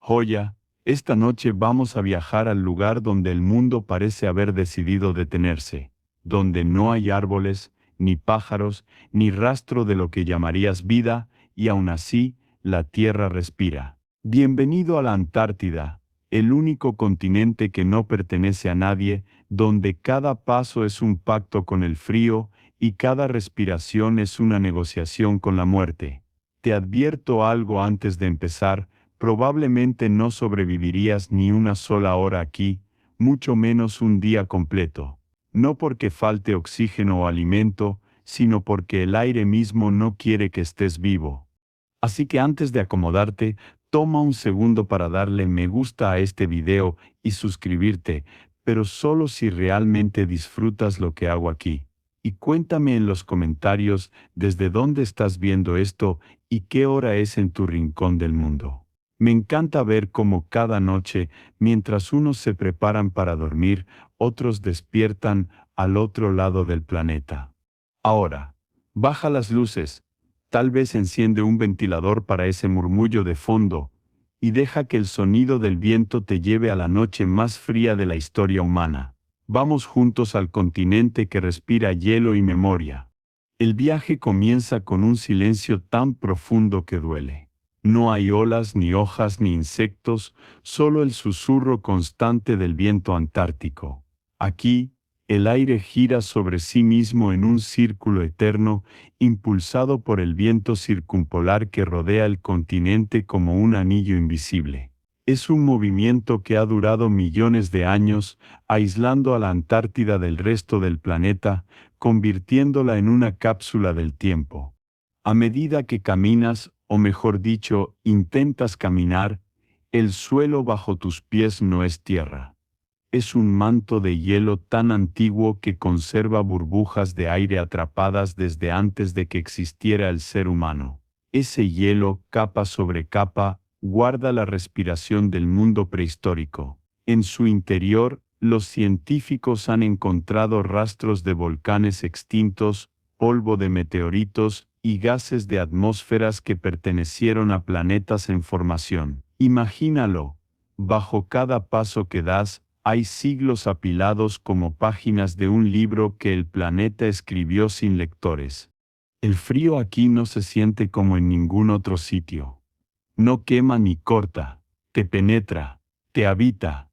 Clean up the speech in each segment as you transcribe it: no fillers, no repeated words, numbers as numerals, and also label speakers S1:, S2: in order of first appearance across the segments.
S1: Joya, esta noche vamos a viajar al lugar donde el mundo parece haber decidido detenerse, donde no hay árboles, ni pájaros, ni rastro de lo que llamarías vida, y aún así, la Tierra respira. Bienvenido a la Antártida, el único continente que no pertenece a nadie, donde cada paso es un pacto con el frío, y cada respiración es una negociación con la muerte. Te advierto algo antes de empezar. Probablemente no sobrevivirías ni una sola hora aquí, mucho menos un día completo. No porque falte oxígeno o alimento, sino porque el aire mismo no quiere que estés vivo. Así que antes de acomodarte, toma un segundo para darle me gusta a este video y suscribirte, pero solo si realmente disfrutas lo que hago aquí. Y cuéntame en los comentarios desde dónde estás viendo esto y qué hora es en tu rincón del mundo. Me encanta ver cómo cada noche, mientras unos se preparan para dormir, otros despiertan al otro lado del planeta. Ahora, baja las luces, tal vez enciende un ventilador para ese murmullo de fondo, y deja que el sonido del viento te lleve a la noche más fría de la historia humana. Vamos juntos al continente que respira hielo y memoria. El viaje comienza con un silencio tan profundo que duele. No hay olas, ni hojas, ni insectos, solo el susurro constante del viento antártico. Aquí, el aire gira sobre sí mismo en un círculo eterno, impulsado por el viento circumpolar que rodea el continente como un anillo invisible. Es un movimiento que ha durado millones de años, aislando a la Antártida del resto del planeta, convirtiéndola en una cápsula del tiempo. A medida que caminas, o mejor dicho, intentas caminar, el suelo bajo tus pies no es tierra. Es un manto de hielo tan antiguo que conserva burbujas de aire atrapadas desde antes de que existiera el ser humano. Ese hielo, capa sobre capa, guarda la respiración del mundo prehistórico. En su interior, los científicos han encontrado rastros de volcanes extintos, polvo de meteoritos y gases de atmósferas que pertenecieron a planetas en formación. Imagínalo, bajo cada paso que das, hay siglos apilados como páginas de un libro que el planeta escribió sin lectores. El frío aquí no se siente como en ningún otro sitio. No quema ni corta, te penetra, te habita.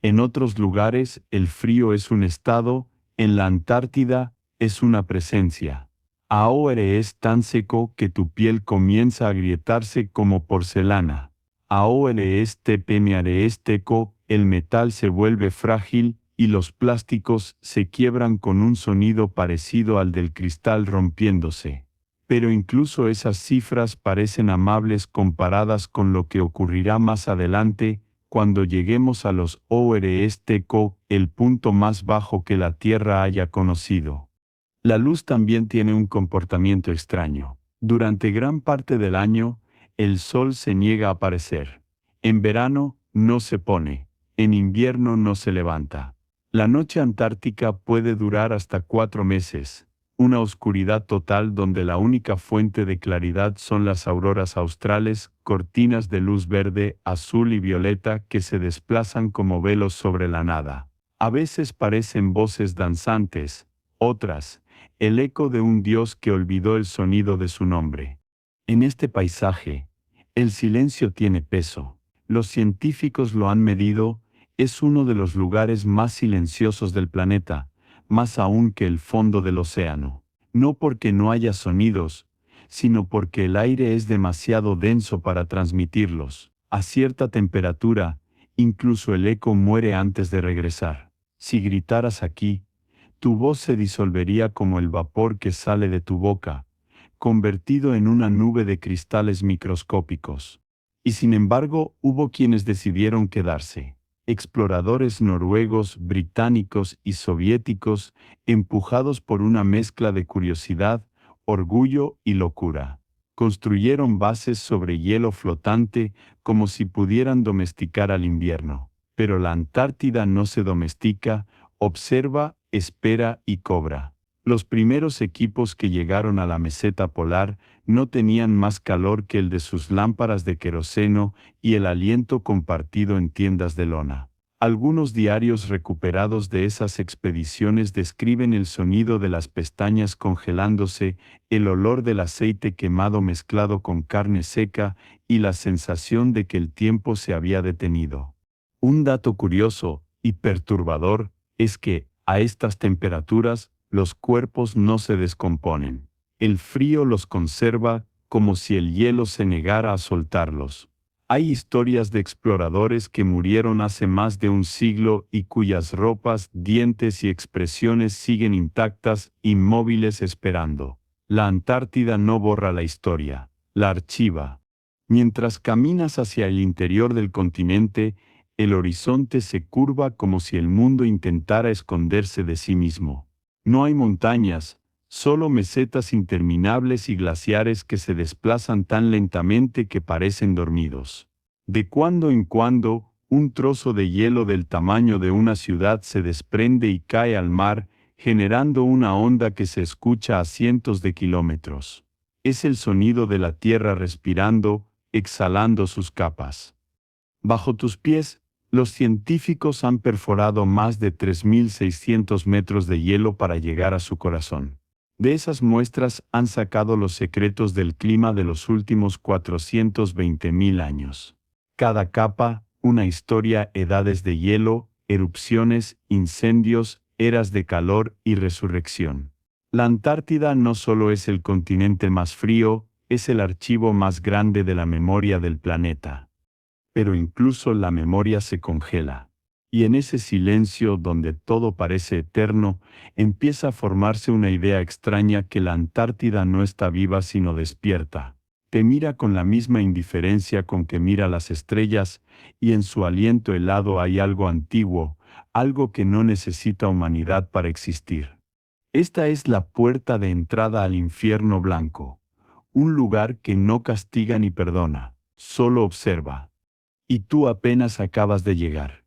S1: En otros lugares el frío es un estado, en la Antártida es una presencia. Ahora es tan seco que tu piel comienza a agrietarse como porcelana. Ahora es teco, el metal se vuelve frágil y los plásticos se quiebran con un sonido parecido al del cristal rompiéndose. Pero incluso esas cifras parecen amables comparadas con lo que ocurrirá más adelante, cuando lleguemos a los ORSTCO, el punto más bajo que la Tierra haya conocido. La luz también tiene un comportamiento extraño. Durante gran parte del año, el sol se niega a aparecer. En verano, no se pone. En invierno no se levanta. La noche antártica puede durar hasta 4 meses. Una oscuridad total donde la única fuente de claridad son las auroras australes, cortinas de luz verde, azul y violeta que se desplazan como velos sobre la nada. A veces parecen voces danzantes, otras, el eco de un dios que olvidó el sonido de su nombre. En este paisaje, el silencio tiene peso. Los científicos lo han medido, es uno de los lugares más silenciosos del planeta, más aún que el fondo del océano. No porque no haya sonidos, sino porque el aire es demasiado denso para transmitirlos. A cierta temperatura, incluso el eco muere antes de regresar. Si gritaras aquí, tu voz se disolvería como el vapor que sale de tu boca, convertido en una nube de cristales microscópicos. Y sin embargo, hubo quienes decidieron quedarse. Exploradores noruegos, británicos y soviéticos, empujados por una mezcla de curiosidad, orgullo y locura. Construyeron bases sobre hielo flotante como si pudieran domesticar al invierno. Pero la Antártida no se domestica, observa, espera y cobra. Los primeros equipos que llegaron a la meseta polar no tenían más calor que el de sus lámparas de queroseno y el aliento compartido en tiendas de lona. Algunos diarios recuperados de esas expediciones describen el sonido de las pestañas congelándose, el olor del aceite quemado mezclado con carne seca y la sensación de que el tiempo se había detenido. Un dato curioso y perturbador es que, a estas temperaturas, los cuerpos no se descomponen. El frío los conserva como si el hielo se negara a soltarlos. Hay historias de exploradores que murieron hace más de un siglo y cuyas ropas, dientes y expresiones siguen intactas, inmóviles esperando. La Antártida no borra la historia, la archiva. Mientras caminas hacia el interior del continente, el horizonte se curva como si el mundo intentara esconderse de sí mismo. No hay montañas, solo mesetas interminables y glaciares que se desplazan tan lentamente que parecen dormidos. De cuando en cuando, un trozo de hielo del tamaño de una ciudad se desprende y cae al mar, generando una onda que se escucha a cientos de kilómetros. Es el sonido de la tierra respirando, exhalando sus capas. Bajo tus pies, los científicos han perforado más de 3.600 metros de hielo para llegar a su corazón. De esas muestras han sacado los secretos del clima de los últimos 420.000 años. Cada capa, una historia, edades de hielo, erupciones, incendios, eras de calor y resurrección. La Antártida no solo es el continente más frío, es el archivo más grande de la memoria del planeta. Pero incluso la memoria se congela. Y en ese silencio donde todo parece eterno, empieza a formarse una idea extraña que la Antártida no está viva sino despierta. Te mira con la misma indiferencia con que mira las estrellas, y en su aliento helado hay algo antiguo, algo que no necesita humanidad para existir. Esta es la puerta de entrada al infierno blanco, un lugar que no castiga ni perdona, solo observa. Y tú apenas acabas de llegar.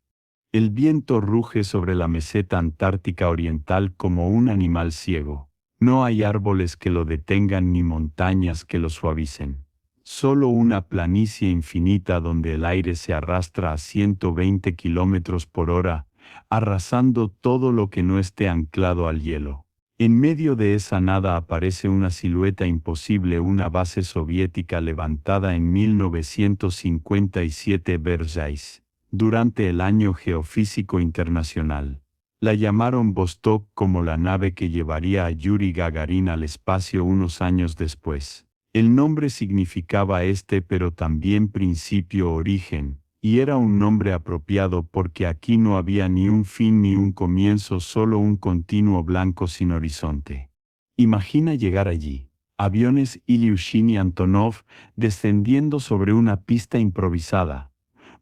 S1: El viento ruge sobre la meseta antártica oriental como un animal ciego. No hay árboles que lo detengan ni montañas que lo suavicen. Solo una planicie infinita donde el aire se arrastra a 120 kilómetros por hora, arrasando todo lo que no esté anclado al hielo. En medio de esa nada aparece una silueta imposible, una base soviética levantada en 1957 Versailles, durante el Año Geofísico Internacional. La llamaron Vostok como la nave que llevaría a Yuri Gagarin al espacio unos años después. El nombre significaba pero también principio, origen, y era un nombre apropiado porque aquí no había ni un fin ni un comienzo, solo un continuo blanco sin horizonte. Imagina llegar allí. Aviones Ilyushin y Antonov descendiendo sobre una pista improvisada.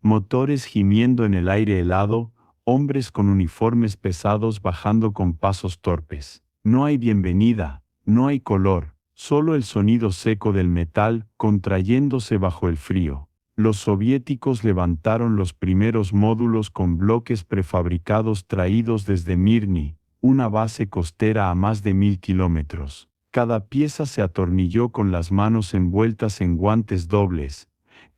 S1: Motores gimiendo en el aire helado, hombres con uniformes pesados bajando con pasos torpes. No hay bienvenida, no hay color, solo el sonido seco del metal contrayéndose bajo el frío. Los soviéticos levantaron los primeros módulos con bloques prefabricados traídos desde Mirny, una base costera a más de 1.000 kilómetros. Cada pieza se atornilló con las manos envueltas en guantes dobles,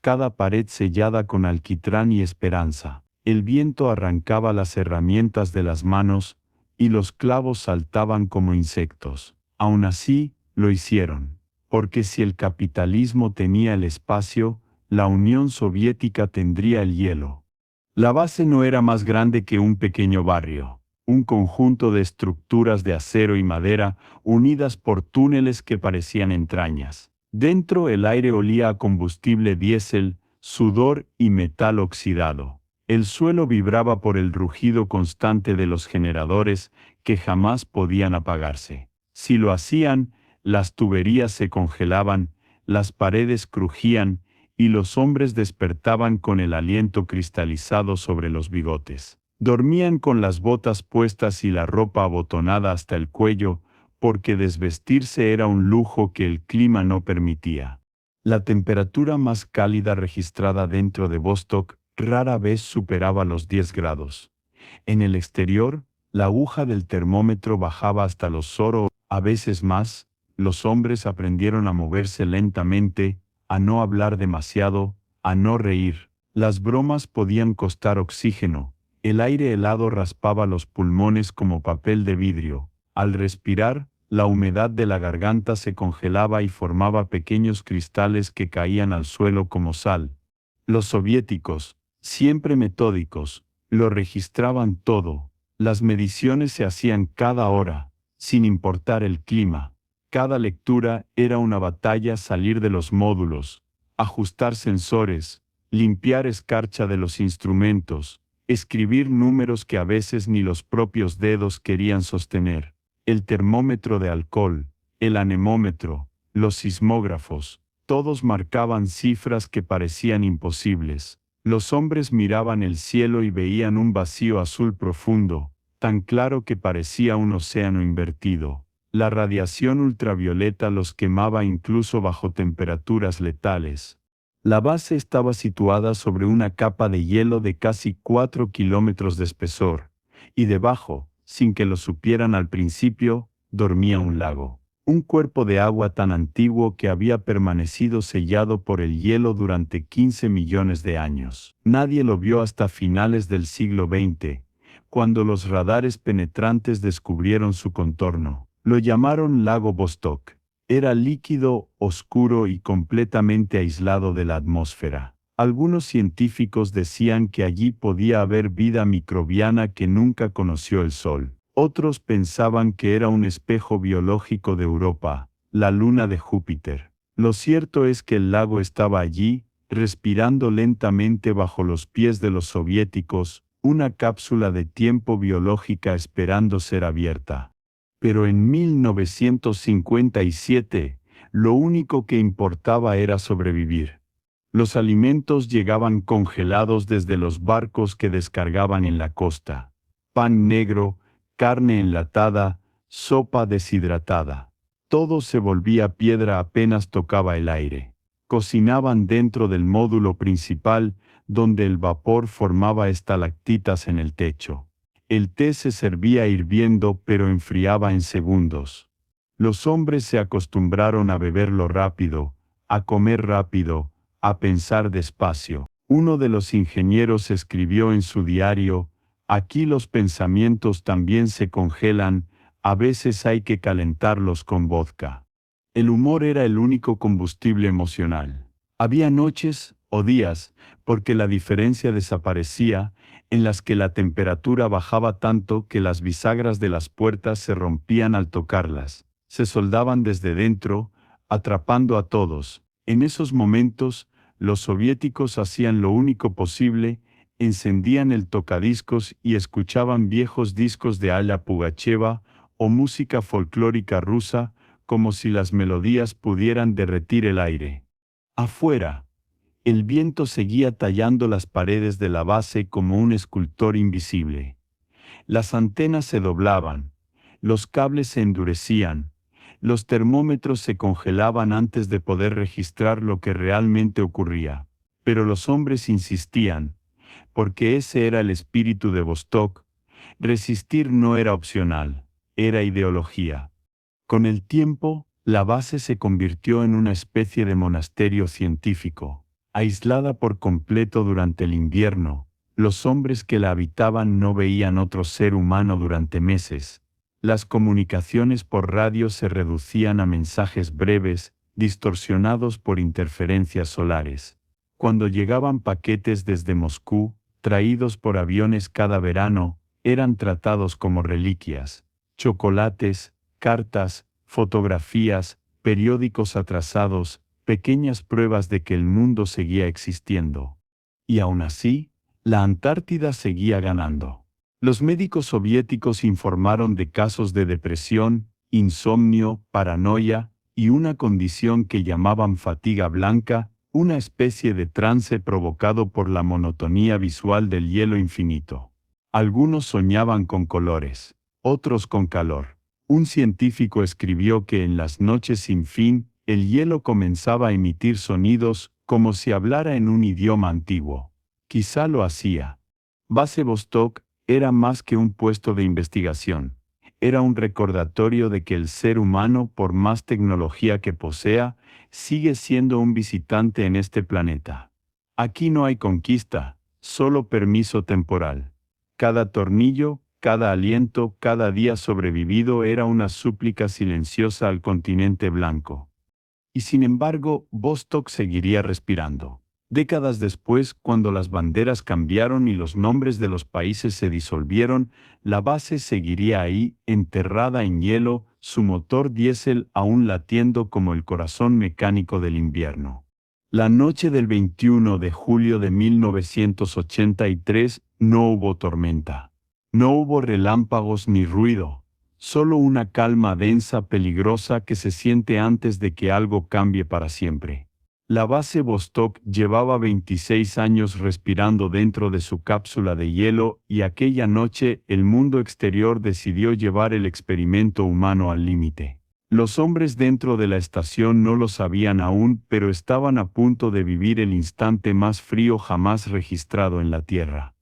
S1: cada pared sellada con alquitrán y esperanza. El viento arrancaba las herramientas de las manos, y los clavos saltaban como insectos. Aún así, lo hicieron. Porque si el capitalismo tenía el espacio, la Unión Soviética tendría el hielo. La base no era más grande que un pequeño barrio, un conjunto de estructuras de acero y madera unidas por túneles que parecían entrañas. Dentro el aire olía a combustible diésel, sudor y metal oxidado. El suelo vibraba por el rugido constante de los generadores que jamás podían apagarse. Si lo hacían, las tuberías se congelaban, las paredes crujían, y los hombres despertaban con el aliento cristalizado sobre los bigotes. Dormían con las botas puestas y la ropa abotonada hasta el cuello, porque desvestirse era un lujo que el clima no permitía. La temperatura más cálida registrada dentro de Vostok rara vez superaba los 10 grados. En el exterior, La aguja del termómetro bajaba hasta los 0, a veces más. Los hombres aprendieron a moverse lentamente, a no hablar demasiado, a no reír. Las bromas podían costar oxígeno. El aire helado raspaba los pulmones como papel de vidrio. Al respirar, la humedad de la garganta se congelaba y formaba pequeños cristales que caían al suelo como sal. Los soviéticos, siempre metódicos, lo registraban todo. Las mediciones se hacían cada hora, sin importar el clima. Cada lectura era una batalla. Salir de los módulos, ajustar sensores, limpiar escarcha de los instrumentos, escribir números que a veces ni los propios dedos querían sostener. El termómetro de alcohol, el anemómetro, los sismógrafos, todos marcaban cifras que parecían imposibles. Los hombres miraban el cielo y veían un vacío azul profundo, tan claro que parecía un océano invertido. La radiación ultravioleta los quemaba incluso bajo temperaturas letales. La base estaba situada sobre una capa de hielo de casi 4 kilómetros de espesor, y debajo, sin que lo supieran al principio, dormía un lago. Un cuerpo de agua tan antiguo que había permanecido sellado por el hielo durante 15 millones de años. Nadie lo vio hasta finales del siglo XX, cuando los radares penetrantes descubrieron su contorno. Lo llamaron Lago Vostok. Era líquido, oscuro y completamente aislado de la atmósfera. Algunos científicos decían que allí podía haber vida microbiana que nunca conoció el Sol. Otros pensaban que era un espejo biológico de Europa, la luna de Júpiter. Lo cierto es que el lago estaba allí, respirando lentamente bajo los pies de los soviéticos, una cápsula de tiempo biológica esperando ser abierta. Pero en 1957, lo único que importaba era sobrevivir. Los alimentos llegaban congelados desde los barcos que descargaban en la costa. Pan negro, carne enlatada, sopa deshidratada. Todo se volvía piedra apenas tocaba el aire. Cocinaban dentro del módulo principal, donde el vapor formaba estalactitas en el techo. El té se servía hirviendo pero enfriaba en segundos. Los hombres se acostumbraron a beberlo rápido, a comer rápido, a pensar despacio. Uno de los ingenieros escribió en su diario: aquí los pensamientos también se congelan, a veces hay que calentarlos con vodka. El humor era el único combustible emocional. Había noches o días, porque la diferencia desaparecía, en las que la temperatura bajaba tanto que las bisagras de las puertas se rompían al tocarlas, se soldaban desde dentro, atrapando a todos. En esos momentos, los soviéticos hacían lo único posible: encendían el tocadiscos y escuchaban viejos discos de Alla Pugacheva o música folclórica rusa, como si las melodías pudieran derretir el aire. Afuera, el viento seguía tallando las paredes de la base como un escultor invisible. Las antenas se doblaban, los cables se endurecían, los termómetros se congelaban antes de poder registrar lo que realmente ocurría. Pero los hombres insistían, porque ese era el espíritu de Vostok. Resistir no era opcional, era ideología. Con el tiempo, la base se convirtió en una especie de monasterio científico. Aislada por completo durante el invierno, los hombres que la habitaban no veían otro ser humano durante meses. Las comunicaciones por radio se reducían a mensajes breves, distorsionados por interferencias solares. Cuando llegaban paquetes desde Moscú, traídos por aviones cada verano, eran tratados como reliquias. Chocolates, cartas, fotografías, periódicos atrasados, pequeñas pruebas de que el mundo seguía existiendo. Y aún así, la Antártida seguía ganando. Los médicos soviéticos informaron de casos de depresión, insomnio, paranoia y una condición que llamaban fatiga blanca, una especie de trance provocado por la monotonía visual del hielo infinito. Algunos soñaban con colores, otros con calor. Un científico escribió que en las noches sin fin, el hielo comenzaba a emitir sonidos como si hablara en un idioma antiguo. Quizá lo hacía. Base Vostok Era más que un puesto de investigación. Era un recordatorio de que el ser humano, por más tecnología que posea, sigue siendo un visitante en este planeta. Aquí no hay conquista, solo permiso temporal. Cada tornillo, cada aliento, cada día sobrevivido era una súplica silenciosa al continente blanco. Y sin embargo, Vostok seguiría respirando. Décadas después, cuando las banderas cambiaron y los nombres de los países se disolvieron, la base seguiría ahí, enterrada en hielo, su motor diésel aún latiendo como el corazón mecánico del invierno. La noche del 21 de julio de 1983 no hubo tormenta. No hubo relámpagos ni ruido. Solo una calma densa, peligrosa que se siente antes de que algo cambie para siempre. La base Vostok llevaba 26 años respirando dentro de su cápsula de hielo y aquella noche el mundo exterior decidió llevar el experimento humano al límite. Los hombres dentro de la estación no lo sabían aún, pero estaban a punto de vivir el instante más frío jamás registrado en la Tierra.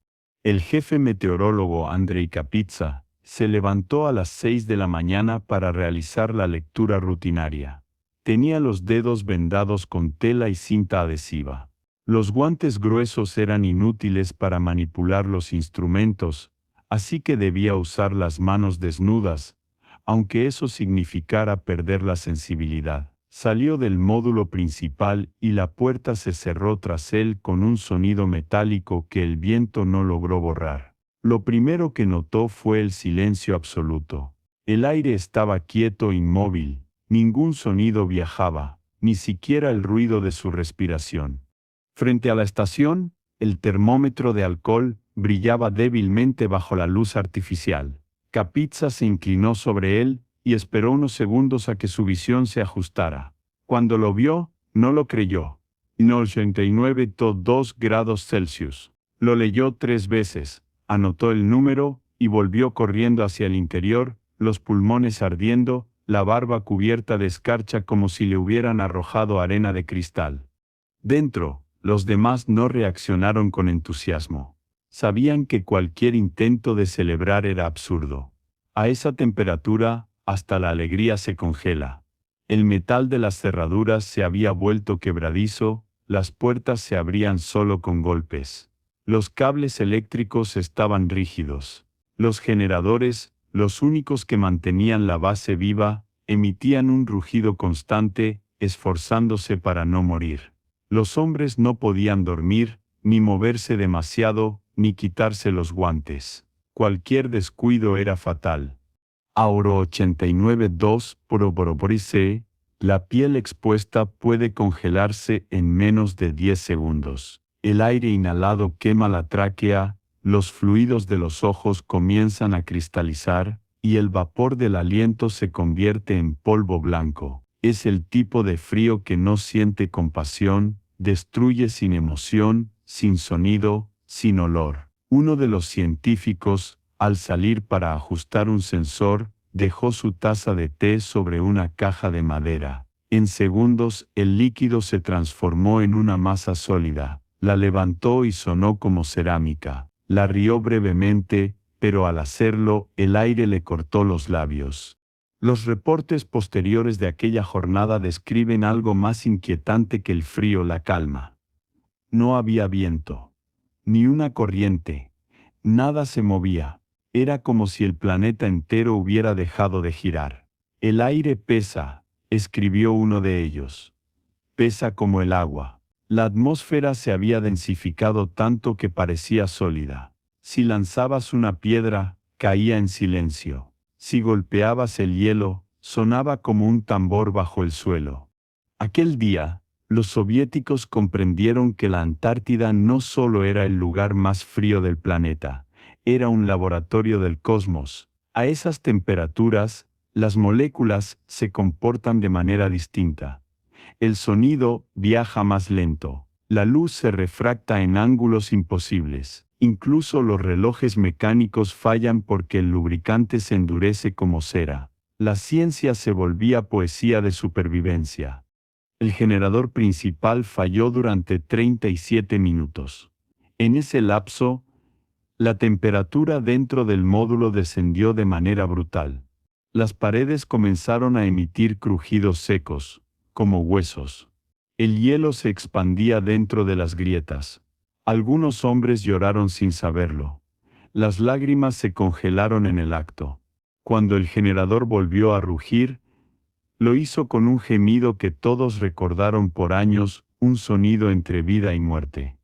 S1: El jefe meteorólogo Andrei Kapitsa se levantó a las 6 de la mañana para realizar la lectura rutinaria. Tenía los dedos vendados con tela y cinta adhesiva. Los guantes gruesos eran inútiles para manipular los instrumentos, así que debía usar las manos desnudas, aunque eso significara perder la sensibilidad. Salió del módulo principal y la puerta se cerró tras él con un sonido metálico que el viento no logró borrar. Lo primero que notó fue el silencio absoluto. El aire estaba quieto, inmóvil, ningún sonido viajaba, ni siquiera el ruido de su respiración. Frente a la estación, el termómetro de alcohol brillaba débilmente bajo la luz artificial. Kapitsa se inclinó sobre él y esperó unos segundos a que su visión se ajustara. Cuando lo vio, no lo creyó. 89,2 grados Celsius. Lo leyó 3 veces. Anotó el número y volvió corriendo hacia el interior, los pulmones ardiendo, la barba cubierta de escarcha como si le hubieran arrojado arena de cristal. Dentro, los demás no reaccionaron con entusiasmo. Sabían que cualquier intento de celebrar era absurdo. A esa temperatura, hasta la alegría se congela. El metal de las cerraduras se había vuelto quebradizo, las puertas se abrían solo con golpes. Los cables eléctricos estaban rígidos. Los generadores, los únicos que mantenían la base viva, emitían un rugido constante, esforzándose para no morir. Los hombres no podían dormir, ni moverse demasiado, ni quitarse los guantes. Cualquier descuido era fatal. Auro 89,2 Poroborise, la piel expuesta puede congelarse en menos de 10 segundos. El aire inhalado quema la tráquea, los fluidos de los ojos comienzan a cristalizar, y el vapor del aliento se convierte en polvo blanco. Es el tipo de frío que no siente compasión, destruye sin emoción, sin sonido, sin olor. Uno de los científicos, al salir para ajustar un sensor, dejó su taza de té sobre una caja de madera. En segundos, el líquido se transformó en una masa sólida. La levantó y sonó como cerámica. La rió brevemente, pero al hacerlo, el aire le cortó los labios. Los reportes posteriores de aquella jornada describen algo más inquietante que el frío, la calma. No había viento, ni una corriente, nada se movía. Era como si el planeta entero hubiera dejado de girar. El aire pesa, escribió uno de ellos. Pesa como el agua. La atmósfera se había densificado tanto que parecía sólida. Si lanzabas una piedra, caía en silencio. Si golpeabas el hielo, sonaba como un tambor bajo el suelo. Aquel día, los soviéticos comprendieron que la Antártida no solo era el lugar más frío del planeta, era un laboratorio del cosmos. A esas temperaturas, las moléculas se comportan de manera distinta. El sonido viaja más lento. La luz se refracta en ángulos imposibles. Incluso los relojes mecánicos fallan porque el lubricante se endurece como cera. La ciencia se volvía poesía de supervivencia. El generador principal falló durante 37 minutos. En ese lapso, La temperatura dentro del módulo descendió de manera brutal. Las paredes comenzaron a emitir crujidos secos, como huesos. El hielo se expandía dentro de las grietas. Algunos hombres lloraron sin saberlo. Las lágrimas se congelaron en el acto. Cuando el generador volvió a rugir, lo hizo con un gemido que todos recordaron por años, un sonido entre vida y muerte.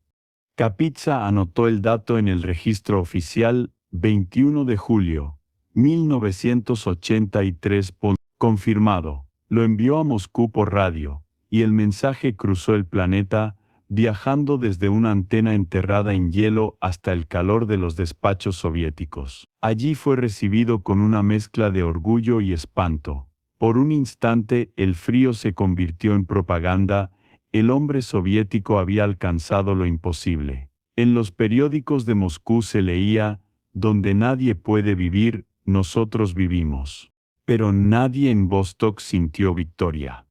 S1: Kapitsa anotó el dato en el registro oficial, 21 de julio, 1983. Confirmado. Lo envió a Moscú por radio, y el mensaje cruzó el planeta, viajando desde una antena enterrada en hielo hasta el calor de los despachos soviéticos. Allí fue recibido con una mezcla de orgullo y espanto. Por un instante el frío se convirtió en propaganda. El hombre soviético había alcanzado lo imposible. En los periódicos de Moscú se leía, donde nadie puede vivir, nosotros vivimos. Pero nadie en Vostok sintió victoria.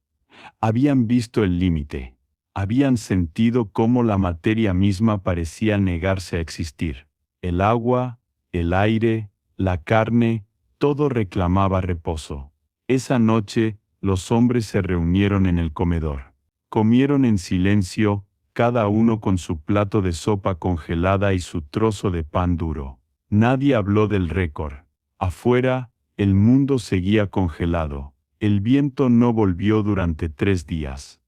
S1: Habían visto el límite. Habían sentido cómo la materia misma parecía negarse a existir. El agua, el aire, la carne, todo reclamaba reposo. Esa noche, los hombres se reunieron en el comedor. Comieron en silencio, cada uno con su plato de sopa congelada y su trozo de pan duro. Nadie habló del récord. Afuera, el mundo seguía congelado. El viento no volvió durante 3 días.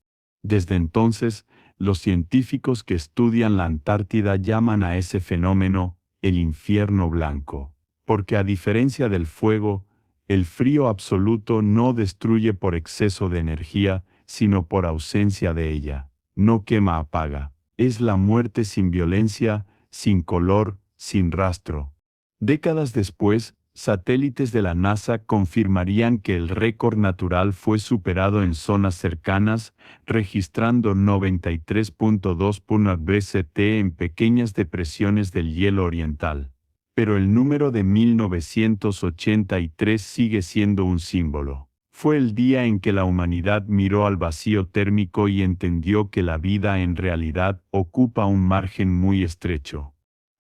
S1: Desde entonces, los científicos que estudian la Antártida llaman a ese fenómeno el infierno blanco, porque a diferencia del fuego, el frío absoluto no destruye por exceso de energía, sino por ausencia de ella. No quema, apaga. Es la muerte sin violencia, sin color, sin rastro. Décadas después, satélites de la NASA confirmarían que el récord natural fue superado en zonas cercanas, registrando 93.2 BCT en pequeñas depresiones del hielo oriental. Pero el número de 1983 sigue siendo un símbolo. Fue el día en que la humanidad miró al vacío térmico y entendió que la vida en realidad ocupa un margen muy estrecho.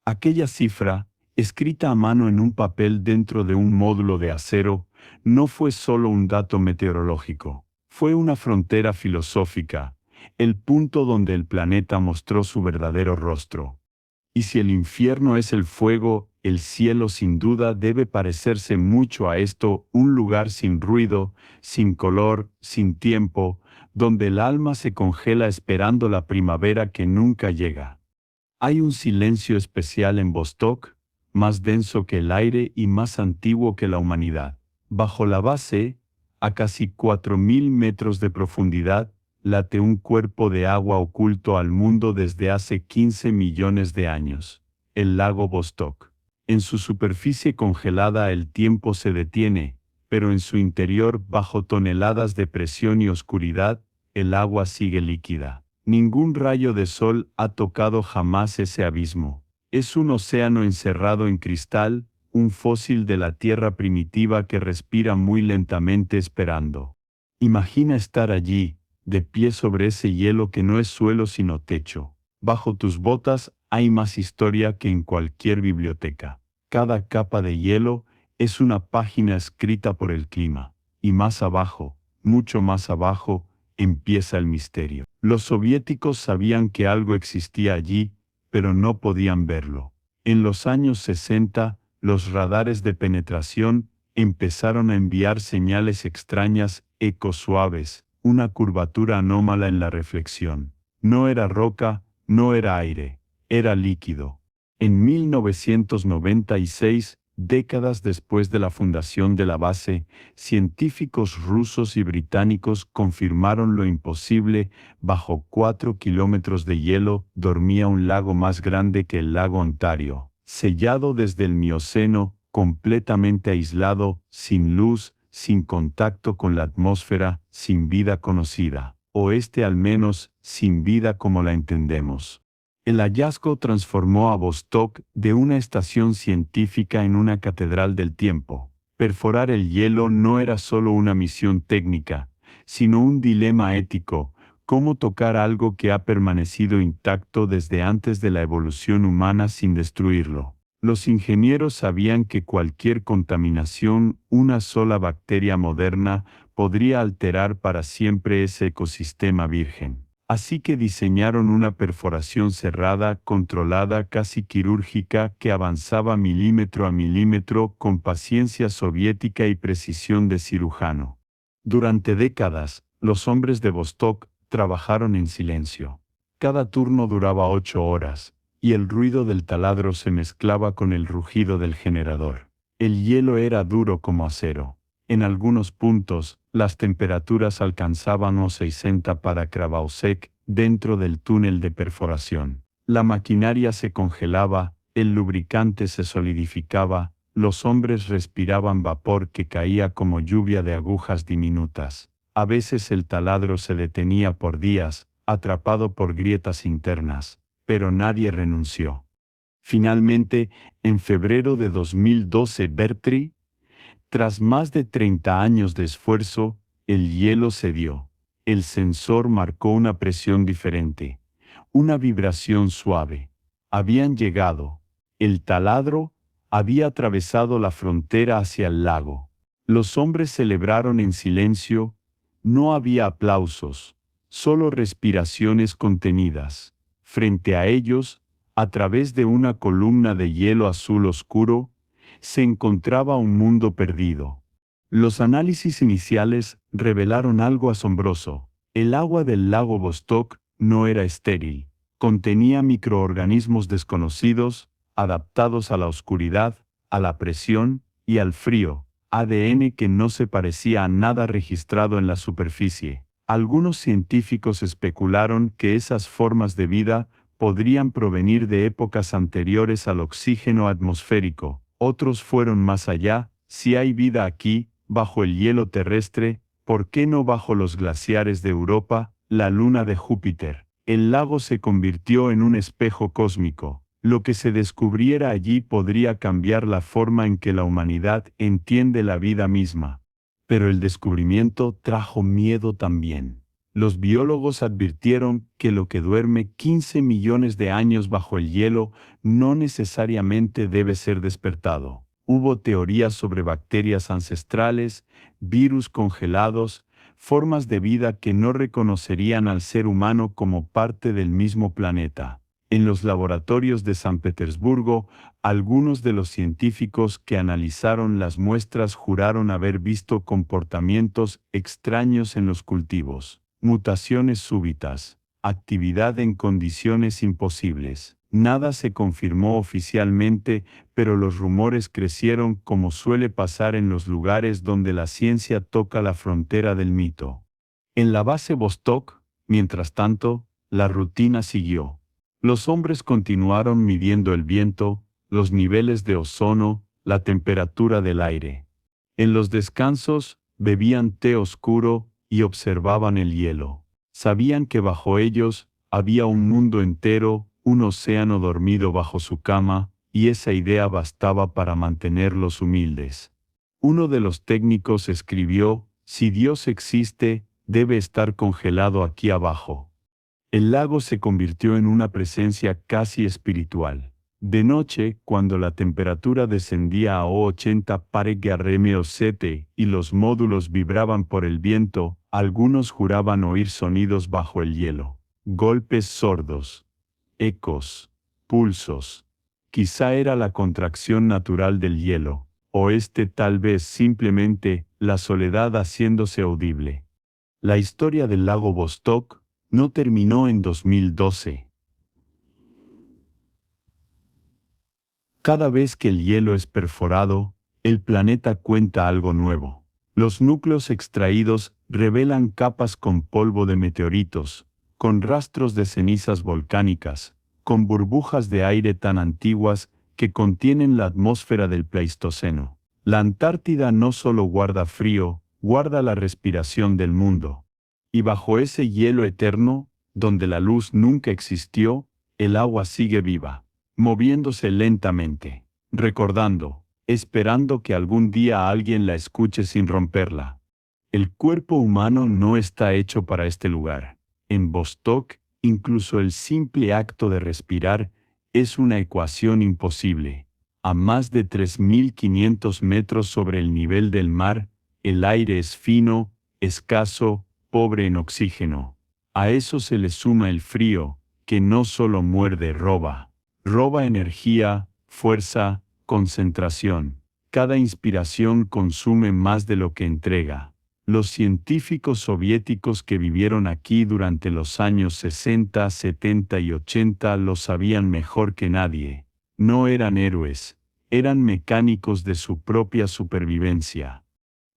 S1: Aquella cifra, escrita a mano en un papel dentro de un módulo de acero, no fue solo un dato meteorológico, fue una frontera filosófica, el punto donde el planeta mostró su verdadero rostro. Y si el infierno es el fuego, el cielo sin duda debe parecerse mucho a esto, un lugar sin ruido, sin color, sin tiempo, donde el alma se congela esperando la primavera que nunca llega. Hay un silencio especial en Vostok, más denso que el aire y más antiguo que la humanidad. Bajo la base, a casi 4.000 metros de profundidad, late un cuerpo de agua oculto al mundo desde hace 15 millones de años, el lago Vostok. En su superficie congelada el tiempo se detiene, pero en su interior, bajo toneladas de presión y oscuridad, el agua sigue líquida. Ningún rayo de sol ha tocado jamás ese abismo. Es un océano encerrado en cristal, un fósil de la tierra primitiva que respira muy lentamente esperando. Imagina estar allí, de pie sobre ese hielo que no es suelo sino techo. Bajo tus botas hay más historia que en cualquier biblioteca. Cada capa de hielo es una página escrita por el clima. Y más abajo, mucho más abajo, empieza el misterio. Los soviéticos sabían que algo existía allí, pero no podían verlo. En los años 60, los radares de penetración empezaron a enviar señales extrañas, ecos suaves, una curvatura anómala en la reflexión. No era roca, no era aire, era líquido. En 1996, décadas después de la fundación de la base, científicos rusos y británicos confirmaron lo imposible. Bajo 4 kilómetros de hielo dormía un lago más grande que el lago Ontario, sellado desde el Mioceno, completamente aislado, sin luz, sin contacto con la atmósfera, sin vida conocida, o al menos, sin vida como la entendemos. El hallazgo transformó a Vostok de una estación científica en una catedral del tiempo. Perforar el hielo no era solo una misión técnica, sino un dilema ético: cómo tocar algo que ha permanecido intacto desde antes de la evolución humana sin destruirlo. Los ingenieros sabían que cualquier contaminación, una sola bacteria moderna, podría alterar para siempre ese ecosistema virgen. Así que diseñaron una perforación cerrada, controlada, casi quirúrgica, que avanzaba milímetro a milímetro con paciencia soviética y precisión de cirujano. Durante décadas, los hombres de Vostok trabajaron en silencio. Cada turno duraba 8 horas, y el ruido del taladro se mezclaba con el rugido del generador. El hielo era duro como acero. En algunos puntos, las temperaturas alcanzaban los 60 para Kravausek dentro del túnel de perforación. La maquinaria se congelaba, el lubricante se solidificaba, los hombres respiraban vapor que caía como lluvia de agujas diminutas. A veces el taladro se detenía por días, atrapado por grietas internas, pero nadie renunció. Finalmente, en febrero de 2012, Bertri, tras más de 30 años de esfuerzo, el hielo cedió. El sensor marcó una presión diferente, una vibración suave. Habían llegado. El taladro había atravesado la frontera hacia el lago. Los hombres celebraron en silencio. No había aplausos, solo respiraciones contenidas. Frente a ellos, a través de una columna de hielo azul oscuro, se encontraba un mundo perdido. Los análisis iniciales revelaron algo asombroso. El agua del lago Vostok no era estéril. Contenía microorganismos desconocidos, adaptados a la oscuridad, a la presión y al frío, ADN que no se parecía a nada registrado en la superficie. Algunos científicos especularon que esas formas de vida podrían provenir de épocas anteriores al oxígeno atmosférico. Otros fueron más allá. Si hay vida aquí, bajo el hielo terrestre, ¿por qué no bajo los glaciares de Europa, la luna de Júpiter? El lago se convirtió en un espejo cósmico. Lo que se descubriera allí podría cambiar la forma en que la humanidad entiende la vida misma. Pero el descubrimiento trajo miedo también. Los biólogos advirtieron que lo que duerme 15 millones de años bajo el hielo no necesariamente debe ser despertado. Hubo teorías sobre bacterias ancestrales, virus congelados, formas de vida que no reconocerían al ser humano como parte del mismo planeta. En los laboratorios de San Petersburgo, algunos de los científicos que analizaron las muestras juraron haber visto comportamientos extraños en los cultivos. Mutaciones súbitas, actividad en condiciones imposibles. Nada se confirmó oficialmente, pero los rumores crecieron como suele pasar en los lugares donde la ciencia toca la frontera del mito. En la base Vostok, mientras tanto, la rutina siguió. Los hombres continuaron midiendo el viento, los niveles de ozono, la temperatura del aire. En los descansos, bebían té oscuro y observaban el hielo. Sabían que bajo ellos había un mundo entero, un océano dormido bajo su cama, y esa idea bastaba para mantenerlos humildes. Uno de los técnicos escribió: si Dios existe, debe estar congelado aquí abajo. El lago se convirtió en una presencia casi espiritual. De noche, cuando la temperatura descendía a 80 °C y los módulos vibraban por el viento, algunos juraban oír sonidos bajo el hielo. Golpes sordos, ecos, pulsos. Quizá era la contracción natural del hielo, o tal vez simplemente la soledad haciéndose audible. La historia del lago Vostok no terminó en 2012. Cada vez que el hielo es perforado, el planeta cuenta algo nuevo. Los núcleos extraídos revelan capas con polvo de meteoritos, con rastros de cenizas volcánicas, con burbujas de aire tan antiguas que contienen la atmósfera del Pleistoceno. La Antártida no solo guarda frío, guarda la respiración del mundo. Y bajo ese hielo eterno, donde la luz nunca existió, el agua sigue viva, moviéndose lentamente, recordando, esperando que algún día alguien la escuche sin romperla. El cuerpo humano no está hecho para este lugar. En Vostok, incluso el simple acto de respirar es una ecuación imposible. A más de 3.500 metros sobre el nivel del mar, el aire es fino, escaso, pobre en oxígeno. A eso se le suma el frío, que no solo muerde, roba. Roba energía, fuerza, concentración. Cada inspiración consume más de lo que entrega. Los científicos soviéticos que vivieron aquí durante los años 60, 70 y 80 lo sabían mejor que nadie. No eran héroes, eran mecánicos de su propia supervivencia.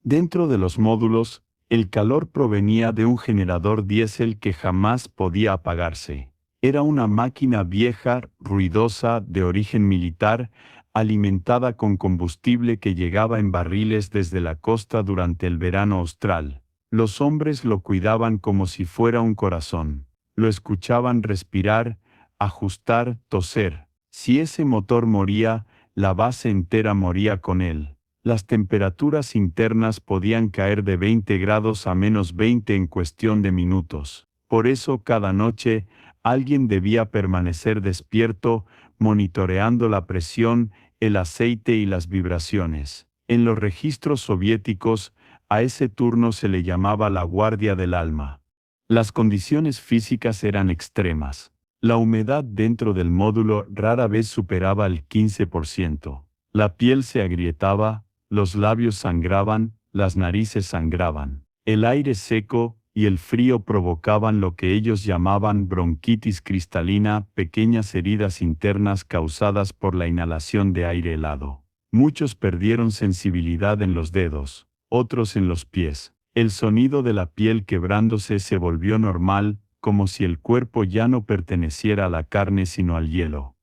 S1: Dentro de los módulos, el calor provenía de un generador diésel que jamás podía apagarse. Era una máquina vieja, ruidosa, de origen militar, alimentada con combustible que llegaba en barriles desde la costa durante el verano austral. Los hombres lo cuidaban como si fuera un corazón. Lo escuchaban respirar, ajustar, toser. Si ese motor moría, la base entera moría con él. Las temperaturas internas podían caer de 20 grados a -20 en cuestión de minutos. Por eso cada noche, alguien debía permanecer despierto, monitoreando la presión, el aceite y las vibraciones. En los registros soviéticos, a ese turno se le llamaba la guardia del alma. Las condiciones físicas eran extremas. La humedad dentro del módulo rara vez superaba el 15%. La piel se agrietaba, los labios sangraban, las narices sangraban. El aire seco y el frío provocaban lo que ellos llamaban bronquitis cristalina, pequeñas heridas internas causadas por la inhalación de aire helado. Muchos perdieron sensibilidad en los dedos, otros en los pies. El sonido de la piel quebrándose se volvió normal, como si el cuerpo ya no perteneciera a la carne sino al hielo.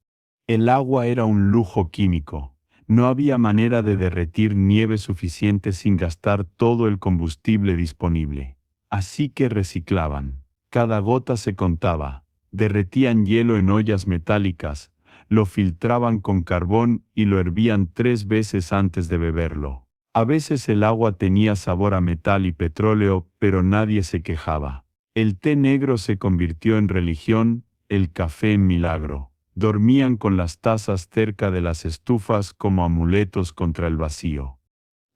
S1: El agua era un lujo químico. No había manera de derretir nieve suficiente sin gastar todo el combustible disponible. Así que reciclaban. Cada gota se contaba. Derretían hielo en ollas metálicas, lo filtraban con carbón y lo hervían 3 veces antes de beberlo. A veces el agua tenía sabor a metal y petróleo, pero nadie se quejaba. El té negro se convirtió en religión, el café en milagro. Dormían con las tazas cerca de las estufas como amuletos contra el vacío.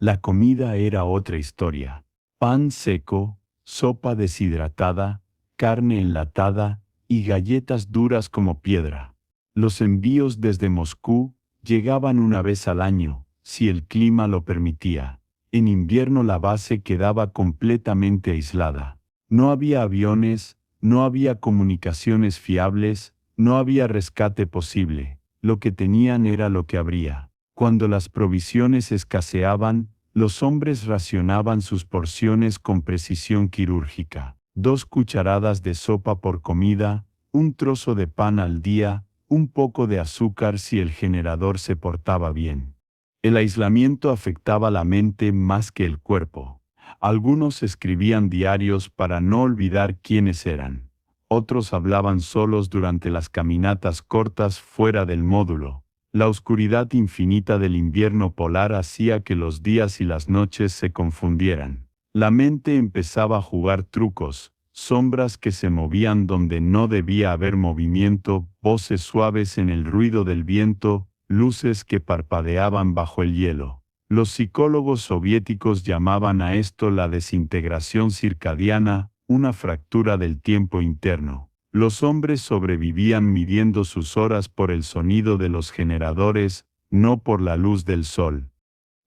S1: La comida era otra historia. Pan seco, sopa deshidratada, carne enlatada y galletas duras como piedra. Los envíos desde Moscú llegaban una vez al año, si el clima lo permitía. En invierno la base quedaba completamente aislada. No había aviones, no había comunicaciones fiables, no había rescate posible. Lo que tenían era lo que habría. Cuando las provisiones escaseaban, los hombres racionaban sus porciones con precisión quirúrgica. 2 cucharadas de sopa por comida, un trozo de pan al día, un poco de azúcar si el generador se portaba bien. El aislamiento afectaba la mente más que el cuerpo. Algunos escribían diarios para no olvidar quiénes eran. Otros hablaban solos durante las caminatas cortas fuera del módulo. La oscuridad infinita del invierno polar hacía que los días y las noches se confundieran. La mente empezaba a jugar trucos, sombras que se movían donde no debía haber movimiento, voces suaves en el ruido del viento, luces que parpadeaban bajo el hielo. Los psicólogos soviéticos llamaban a esto la desintegración circadiana, una fractura del tiempo interno. Los hombres sobrevivían midiendo sus horas por el sonido de los generadores, no por la luz del sol.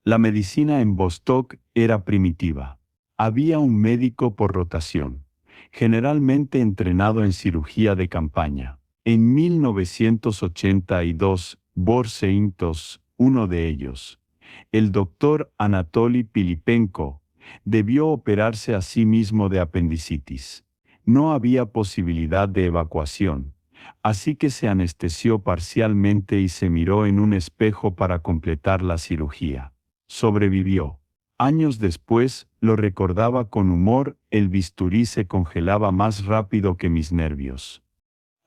S1: La medicina en Vostok era primitiva. Había un médico por rotación, generalmente entrenado en cirugía de campaña. En 1982, Borseintos, uno de ellos, el doctor Anatoly Pilipenko, debió operarse a sí mismo de apendicitis. No había posibilidad de evacuación, así que se anestesió parcialmente y se miró en un espejo para completar la cirugía. Sobrevivió. Años después, lo recordaba con humor, el bisturí se congelaba más rápido que mis nervios.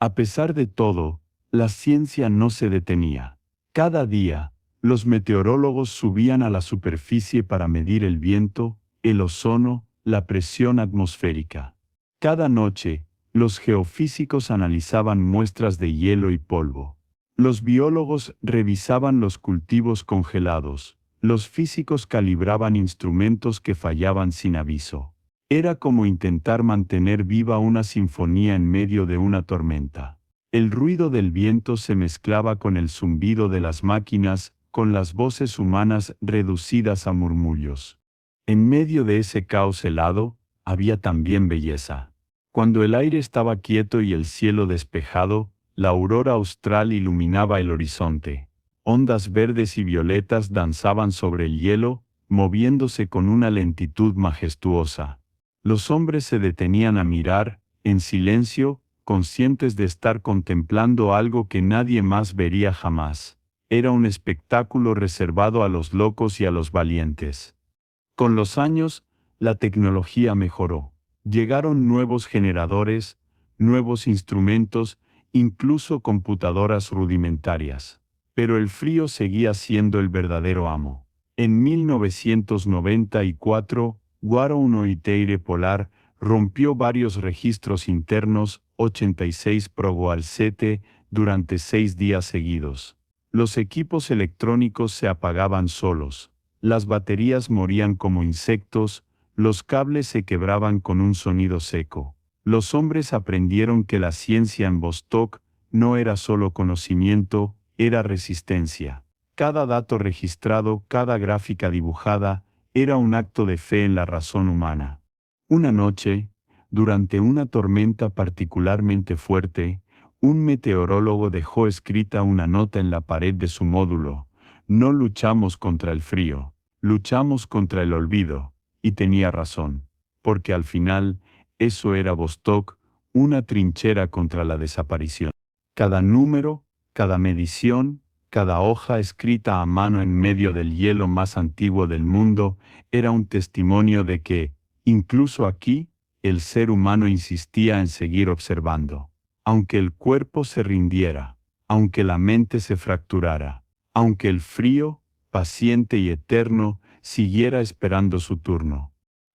S1: A pesar de todo, la ciencia no se detenía. Cada día, los meteorólogos subían a la superficie para medir el viento, el ozono, la presión atmosférica. Cada noche, los geofísicos analizaban muestras de hielo y polvo. Los biólogos revisaban los cultivos congelados. Los físicos calibraban instrumentos que fallaban sin aviso. Era como intentar mantener viva una sinfonía en medio de una tormenta. El ruido del viento se mezclaba con el zumbido de las máquinas, con las voces humanas reducidas a murmullos. En medio de ese caos helado, había también belleza. Cuando el aire estaba quieto y el cielo despejado, la aurora austral iluminaba el horizonte. Ondas verdes y violetas danzaban sobre el hielo, moviéndose con una lentitud majestuosa. Los hombres se detenían a mirar, en silencio, conscientes de estar contemplando algo que nadie más vería jamás. Era un espectáculo reservado a los locos y a los valientes. Con los años, la tecnología mejoró. Llegaron nuevos generadores, nuevos instrumentos, incluso computadoras rudimentarias. Pero el frío seguía siendo el verdadero amo. En 1994, Guaro Unoiteire Polar rompió varios registros internos, 86 Progoalcete, durante 6 días seguidos. Los equipos electrónicos se apagaban solos. Las baterías morían como insectos, los cables se quebraban con un sonido seco. Los hombres aprendieron que la ciencia en Vostok no era solo conocimiento, era resistencia. Cada dato registrado, cada gráfica dibujada, era un acto de fe en la razón humana. Una noche, durante una tormenta particularmente fuerte, un meteorólogo dejó escrita una nota en la pared de su módulo: no luchamos contra el frío, luchamos contra el olvido, y tenía razón, porque al final, eso era Vostok, una trinchera contra la desaparición. Cada número, cada medición, cada hoja escrita a mano en medio del hielo más antiguo del mundo, era un testimonio de que, incluso aquí, el ser humano insistía en seguir observando. Aunque el cuerpo se rindiera, aunque la mente se fracturara, aunque el frío, paciente y eterno, siguiera esperando su turno.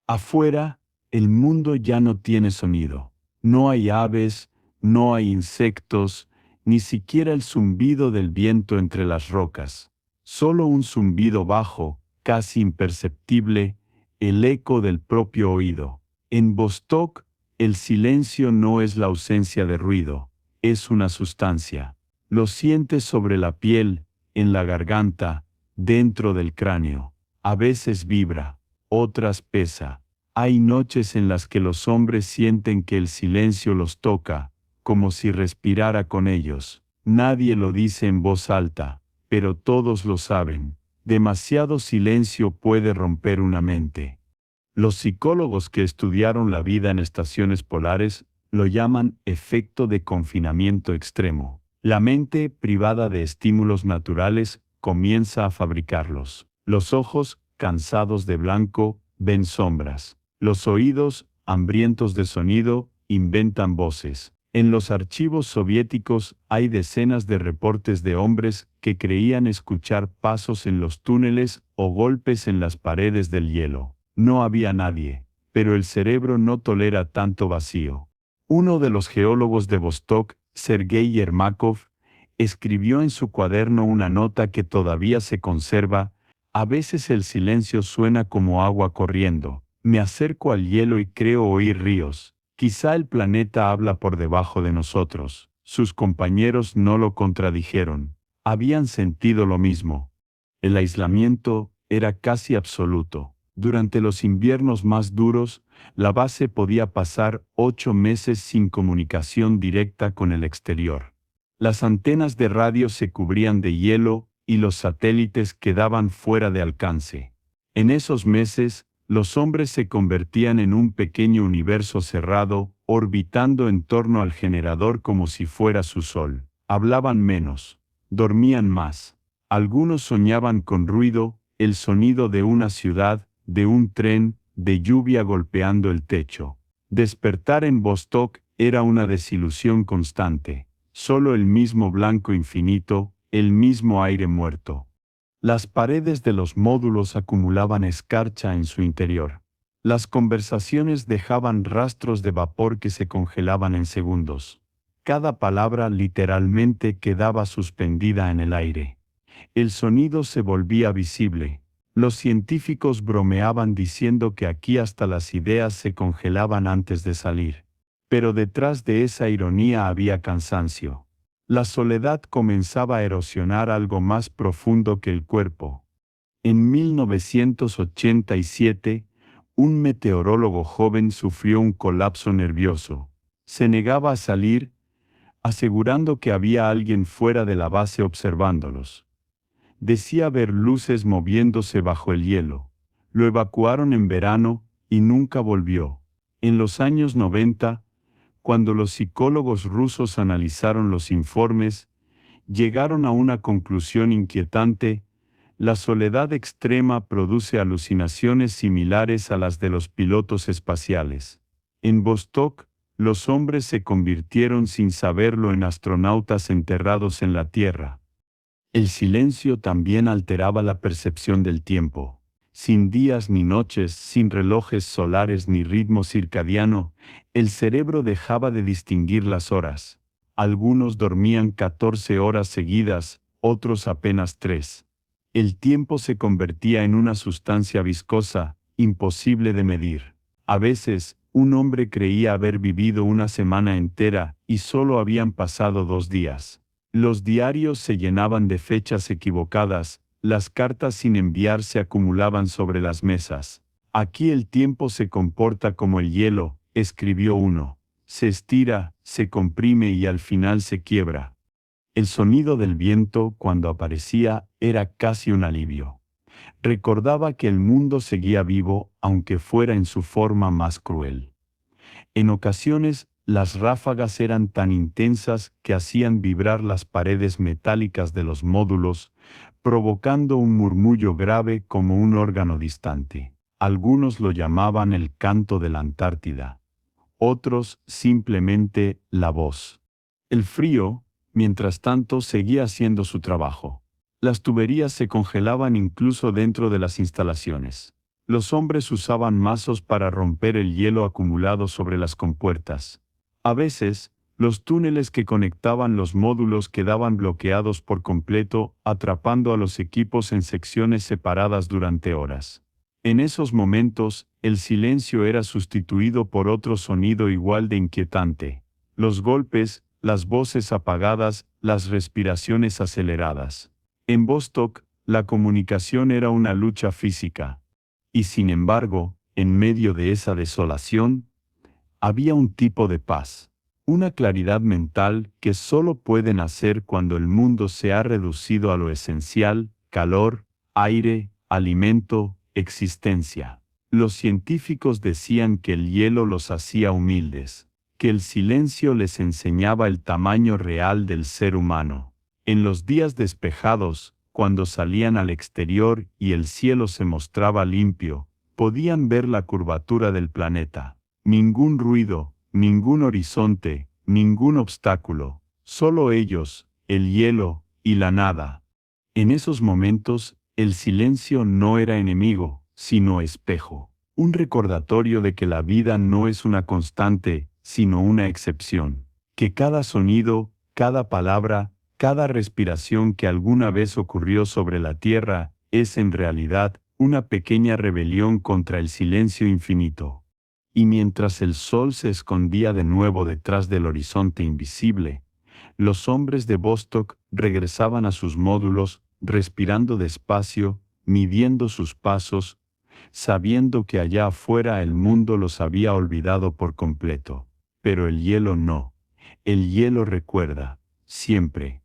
S1: Afuera, el mundo ya no tiene sonido. No hay aves, no hay insectos, ni siquiera el zumbido del viento entre las rocas. Solo un zumbido bajo, casi imperceptible, el eco del propio oído. En Vostok, el silencio no es la ausencia de ruido, es una sustancia. Lo sientes sobre la piel, en la garganta, dentro del cráneo. A veces vibra, otras pesa. Hay noches en las que los hombres sienten que el silencio los toca, como si respirara con ellos. Nadie lo dice en voz alta, pero todos lo saben. Demasiado silencio puede romper una mente. Los psicólogos que estudiaron la vida en estaciones polares lo llaman efecto de confinamiento extremo. La mente, privada de estímulos naturales, comienza a fabricarlos. Los ojos, cansados de blanco, ven sombras. Los oídos, hambrientos de sonido, inventan voces. En los archivos soviéticos hay decenas de reportes de hombres que creían escuchar pasos en los túneles o golpes en las paredes del hielo. No había nadie, pero el cerebro no tolera tanto vacío. Uno de los geólogos de Vostok, Sergei Yermakov, escribió en su cuaderno una nota que todavía se conserva: a veces el silencio suena como agua corriendo. Me acerco al hielo y creo oír ríos. Quizá el planeta habla por debajo de nosotros. Sus compañeros no lo contradijeron. Habían sentido lo mismo. El aislamiento era casi absoluto. Durante los inviernos más duros, la base podía pasar 8 meses sin comunicación directa con el exterior. Las antenas de radio se cubrían de hielo y los satélites quedaban fuera de alcance. En esos meses, los hombres se convertían en un pequeño universo cerrado, orbitando en torno al generador como si fuera su sol. Hablaban menos, dormían más. Algunos soñaban con ruido, el sonido de una ciudad, de un tren, de lluvia golpeando el techo. Despertar en Vostok era una desilusión constante. Solo el mismo blanco infinito, el mismo aire muerto. Las paredes de los módulos acumulaban escarcha en su interior. Las conversaciones dejaban rastros de vapor que se congelaban en segundos. Cada palabra literalmente quedaba suspendida en el aire. El sonido se volvía visible. Los científicos bromeaban diciendo que aquí hasta las ideas se congelaban antes de salir. Pero detrás de esa ironía había cansancio. La soledad comenzaba a erosionar algo más profundo que el cuerpo. En 1987, un meteorólogo joven sufrió un colapso nervioso. Se negaba a salir, asegurando que había alguien fuera de la base observándolos. Decía ver luces moviéndose bajo el hielo. Lo evacuaron en verano y nunca volvió. En los años 90, cuando los psicólogos rusos analizaron los informes, llegaron a una conclusión inquietante: la soledad extrema produce alucinaciones similares a las de los pilotos espaciales. En Vostok, los hombres se convirtieron sin saberlo en astronautas enterrados en la Tierra. El silencio también alteraba la percepción del tiempo. Sin días ni noches, sin relojes solares ni ritmo circadiano, el cerebro dejaba de distinguir las horas. Algunos dormían 14 horas seguidas, otros apenas 3. El tiempo se convertía en una sustancia viscosa, imposible de medir. A veces, un hombre creía haber vivido una semana entera y solo habían pasado 2 días. Los diarios se llenaban de fechas equivocadas, las cartas sin enviar se acumulaban sobre las mesas. Aquí el tiempo se comporta como el hielo, escribió uno. Se estira, se comprime y al final se quiebra. El sonido del viento, cuando aparecía, era casi un alivio. Recordaba que el mundo seguía vivo, aunque fuera en su forma más cruel. En ocasiones, las ráfagas eran tan intensas que hacían vibrar las paredes metálicas de los módulos, provocando un murmullo grave como un órgano distante. Algunos lo llamaban el canto de la Antártida. Otros simplemente la voz. El frío, mientras tanto, seguía haciendo su trabajo. Las tuberías se congelaban incluso dentro de las instalaciones. Los hombres usaban mazos para romper el hielo acumulado sobre las compuertas. A veces, los túneles que conectaban los módulos quedaban bloqueados por completo, atrapando a los equipos en secciones separadas durante horas. En esos momentos, el silencio era sustituido por otro sonido igual de inquietante: los golpes, las voces apagadas, las respiraciones aceleradas. En Vostok, la comunicación era una lucha física. Y sin embargo, en medio de esa desolación, había un tipo de paz, una claridad mental que solo puede nacer cuando el mundo se ha reducido a lo esencial: calor, aire, alimento, existencia. Los científicos decían que el hielo los hacía humildes, que el silencio les enseñaba el tamaño real del ser humano. En los días despejados, cuando salían al exterior y el cielo se mostraba limpio, podían ver la curvatura del planeta. Ningún ruido, ningún horizonte, ningún obstáculo, solo ellos, el hielo y la nada. En esos momentos, el silencio no era enemigo, sino espejo. Un recordatorio de que la vida no es una constante, sino una excepción. Que cada sonido, cada palabra, cada respiración que alguna vez ocurrió sobre la tierra, es en realidad una pequeña rebelión contra el silencio infinito. Y mientras el sol se escondía de nuevo detrás del horizonte invisible, los hombres de Vostok regresaban a sus módulos, respirando despacio, midiendo sus pasos, sabiendo que allá afuera el mundo los había olvidado por completo. Pero el hielo no. El hielo recuerda, siempre.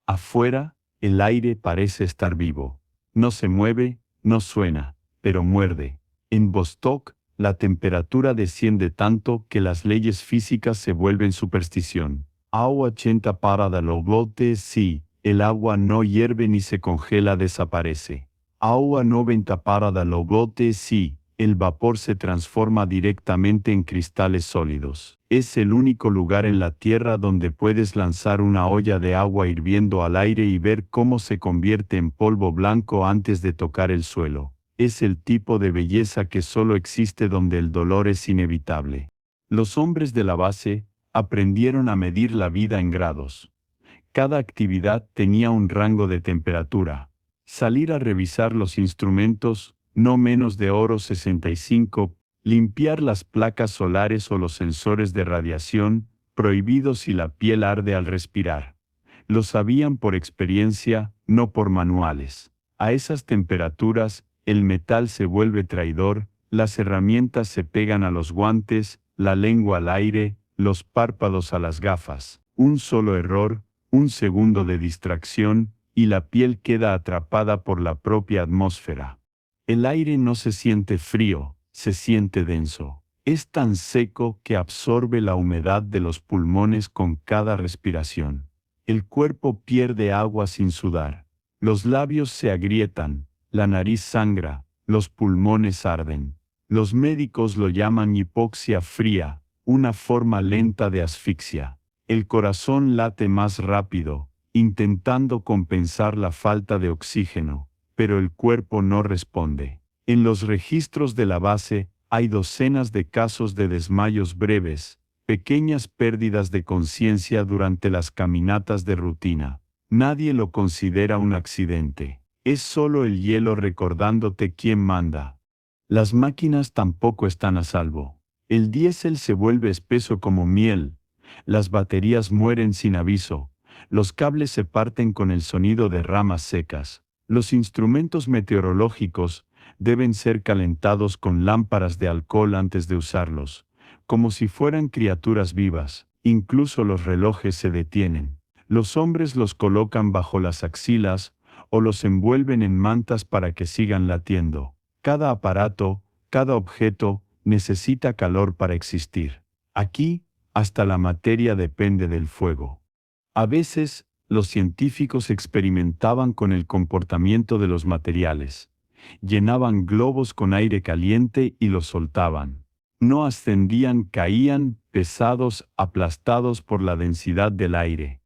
S1: Afuera, el aire parece estar vivo. No se mueve, no suena, pero muerde. En Vostok, la temperatura desciende tanto que las leyes físicas se vuelven superstición. Agua 80 para de lo bote, sí, el agua no hierve ni se congela, desaparece. Agua 90 para de lo bote, sí, el vapor se transforma directamente en cristales sólidos. Es el único lugar en la Tierra donde puedes lanzar una olla de agua hirviendo al aire y ver cómo se convierte en polvo blanco antes de tocar el suelo. Es el tipo de belleza que solo existe donde el dolor es inevitable. Los hombres de la base, Aprendieron a medir la vida en grados. Cada actividad tenía un rango de temperatura. Salir a revisar los instrumentos, no menos de oro 65, limpiar las placas solares o los sensores de radiación, prohibido si la piel arde al respirar. Lo sabían por experiencia, no por manuales. A esas temperaturas, el metal se vuelve traidor, las herramientas se pegan a los guantes, la lengua al aire, los párpados a las gafas. Un solo error, un segundo de distracción, y la piel queda atrapada por la propia atmósfera. El aire no se siente frío, se siente denso. Es tan seco que absorbe la humedad de los pulmones con cada respiración. El cuerpo pierde agua sin sudar. Los labios se agrietan, la nariz sangra, los pulmones arden. Los médicos lo llaman hipoxia fría, una forma lenta de asfixia. El corazón late más rápido, intentando compensar la falta de oxígeno, pero el cuerpo no responde. En los registros de la base hay docenas de casos de desmayos breves, pequeñas pérdidas de conciencia durante las caminatas de rutina. Nadie lo considera un accidente. Es solo el hielo recordándote quién manda. Las máquinas tampoco están a salvo. El diésel se vuelve espeso como miel. Las baterías mueren sin aviso. Los cables se parten con el sonido de ramas secas. Los instrumentos meteorológicos deben ser calentados con lámparas de alcohol antes de usarlos, como si fueran criaturas vivas. Incluso los relojes se detienen. Los hombres los colocan bajo las axilas o los envuelven en mantas para que sigan latiendo. Cada aparato, cada objeto, necesita calor para existir. Aquí, hasta la materia depende del fuego. A veces, los científicos experimentaban con el comportamiento de los materiales. Llenaban globos con aire caliente y los soltaban. No ascendían, caían, pesados, aplastados por la densidad del aire.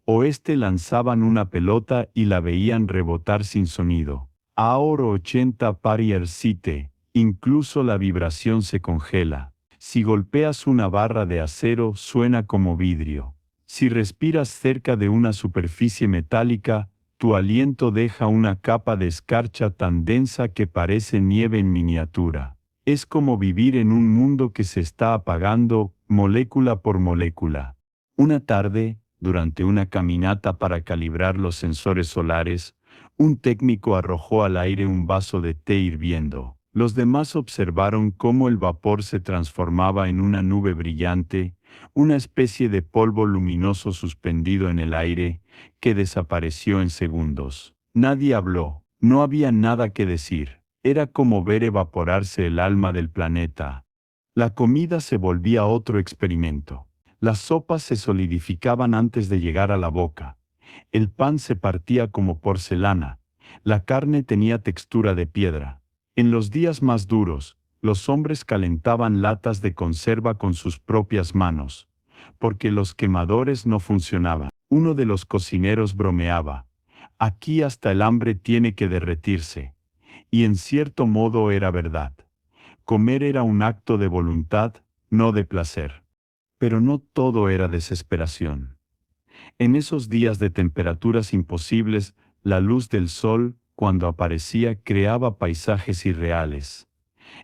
S1: O lanzaban una pelota y la veían rebotar sin sonido. A oro 80 parier site, incluso la vibración se congela. Si golpeas una barra de acero, suena como vidrio. Si respiras cerca de una superficie metálica, tu aliento deja una capa de escarcha tan densa que parece nieve en miniatura. Es como vivir en un mundo que se está apagando, molécula por molécula. Una tarde, durante una caminata para calibrar los sensores solares, un técnico arrojó al aire un vaso de té hirviendo. Los demás observaron cómo el vapor se transformaba en una nube brillante, una especie de polvo luminoso suspendido en el aire, que desapareció en segundos. Nadie habló, no había nada que decir. Era como ver evaporarse el alma del planeta. La comida se volvía otro experimento. Las sopas se solidificaban antes de llegar a la boca. El pan se partía como porcelana. La carne tenía textura de piedra. En los días más duros, los hombres calentaban latas de conserva con sus propias manos, porque los quemadores no funcionaban. Uno de los cocineros bromeaba: aquí hasta el hambre tiene que derretirse. Y en cierto modo era verdad. Comer era un acto de voluntad, no de placer. Pero no todo era desesperación. En esos días de temperaturas imposibles, la luz del sol, cuando aparecía, creaba paisajes irreales.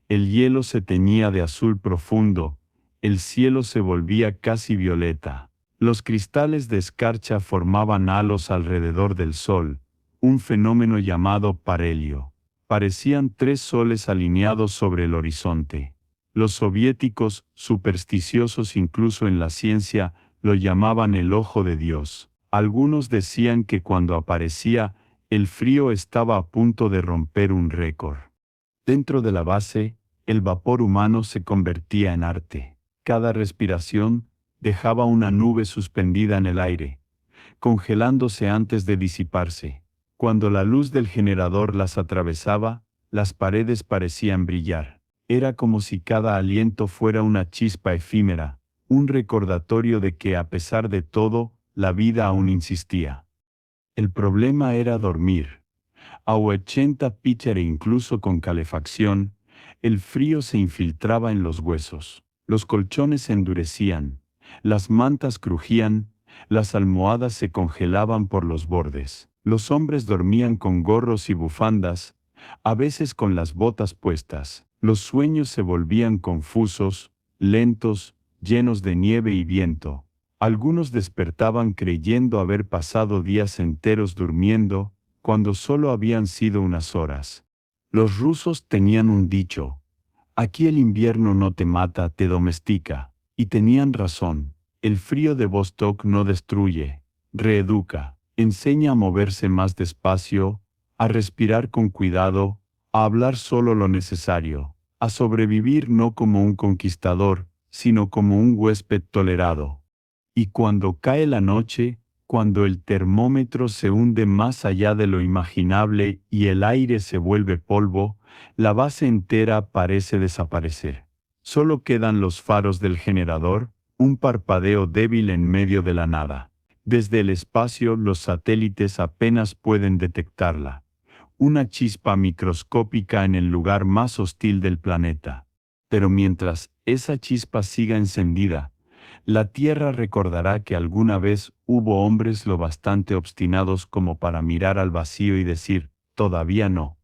S1: El hielo se teñía de azul profundo, el cielo se volvía casi violeta. Los cristales de escarcha formaban halos alrededor del sol, un fenómeno llamado parhelio. Parecían tres soles alineados sobre el horizonte. Los soviéticos, supersticiosos incluso en la ciencia, lo llamaban el ojo de Dios. Algunos decían que cuando aparecía, el frío estaba a punto de romper un récord. Dentro de la base, el vapor humano se convertía en arte. Cada respiración dejaba una nube suspendida en el aire, congelándose antes de disiparse. Cuando la luz del generador las atravesaba, las paredes parecían brillar. Era como si cada aliento fuera una chispa efímera, un recordatorio de que a pesar de todo, la vida aún insistía. El problema era dormir. A 80 pitcher e incluso con calefacción, el frío se infiltraba en los huesos. Los colchones se endurecían. Las mantas crujían, las almohadas se congelaban por los bordes. Los hombres dormían con gorros y bufandas, a veces con las botas puestas. Los sueños se volvían confusos, lentos, llenos de nieve y viento. Algunos despertaban creyendo haber pasado días enteros durmiendo, cuando solo habían sido unas horas. Los rusos tenían un dicho: aquí el invierno no te mata, te domestica. Y tenían razón. El frío de Vostok no destruye, reeduca, enseña a moverse más despacio, a respirar con cuidado, a hablar solo lo necesario, a sobrevivir no como un conquistador, sino como un huésped tolerado. Y cuando cae la noche, cuando el termómetro se hunde más allá de lo imaginable y el aire se vuelve polvo, la base entera parece desaparecer. Solo quedan los faros del generador, un parpadeo débil en medio de la nada. Desde el espacio los satélites apenas pueden detectarla. Una chispa microscópica en el lugar más hostil del planeta. Pero mientras esa chispa siga encendida, la Tierra recordará que alguna vez hubo hombres lo bastante obstinados como para mirar al vacío y decir, todavía no.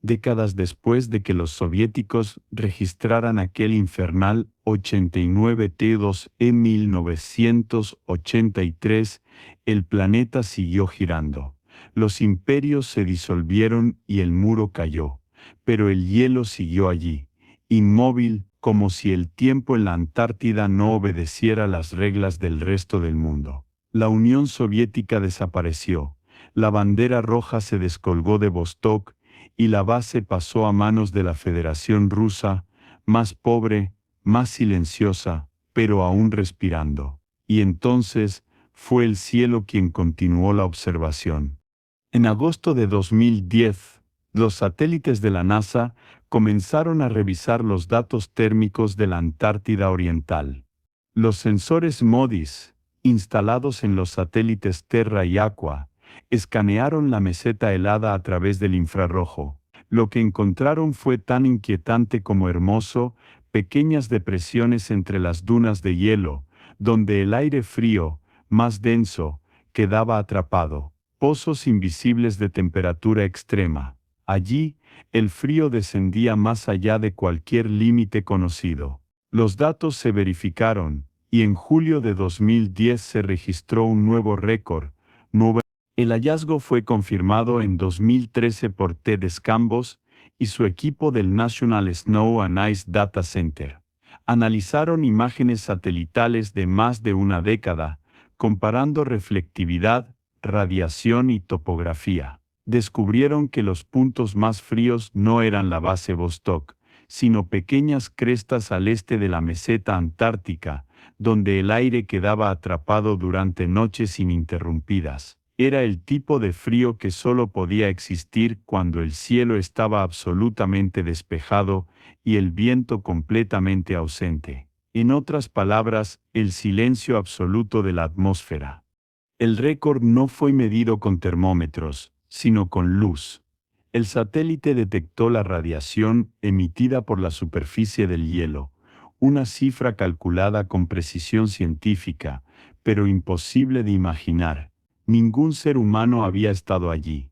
S1: Décadas después de que los soviéticos registraran aquel infernal 89T2 en 1983, el planeta siguió girando. Los imperios se disolvieron y el muro cayó, pero el hielo siguió allí, inmóvil, como si el tiempo en la Antártida no obedeciera las reglas del resto del mundo. La Unión Soviética desapareció, la bandera roja se descolgó de Vostok y la base pasó a manos de la Federación Rusa, más pobre, más silenciosa, pero aún respirando. Y entonces fue el cielo quien continuó la observación. En agosto de 2010, los satélites de la NASA comenzaron a revisar los datos térmicos de la Antártida Oriental. Los sensores MODIS, instalados en los satélites Terra y Aqua, escanearon la meseta helada a través del infrarrojo. Lo que encontraron fue tan inquietante como hermoso: pequeñas depresiones entre las dunas de hielo, donde el aire frío, más denso, quedaba atrapado. Pozos invisibles de temperatura extrema. Allí, el frío descendía más allá de cualquier límite conocido. Los datos se verificaron, y en julio de 2010 se registró un nuevo récord. El hallazgo fue confirmado en 2013 por Ted Escambos y su equipo del National Snow and Ice Data Center. Analizaron imágenes satelitales de más de una década, comparando reflectividad, radiación y topografía. Descubrieron que los puntos más fríos no eran la base Vostok, sino pequeñas crestas al este de la meseta antártica, donde el aire quedaba atrapado durante noches ininterrumpidas. Era el tipo de frío que solo podía existir cuando el cielo estaba absolutamente despejado y el viento completamente ausente. En otras palabras, el silencio absoluto de la atmósfera. El récord no fue medido con termómetros, sino con luz. El satélite detectó la radiación emitida por la superficie del hielo, una cifra calculada con precisión científica, pero imposible de imaginar. Ningún ser humano había estado allí.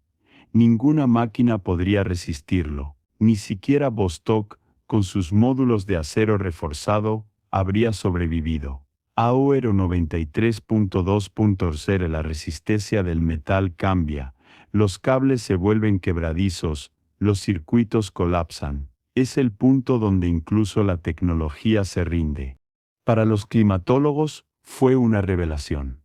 S1: Ninguna máquina podría resistirlo. Ni siquiera Vostok, con sus módulos de acero reforzado, habría sobrevivido. AOERO 93.2.0. La resistencia del metal cambia. Los cables se vuelven quebradizos, los circuitos colapsan. Es el punto donde incluso la tecnología se rinde. Para los climatólogos, fue una revelación.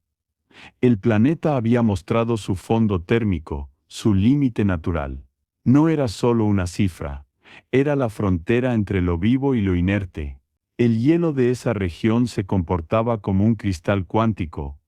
S1: El planeta había mostrado su fondo térmico, su límite natural. No era solo una cifra, era la frontera entre lo vivo y lo inerte. El hielo de esa región se comportaba como un cristal cuántico,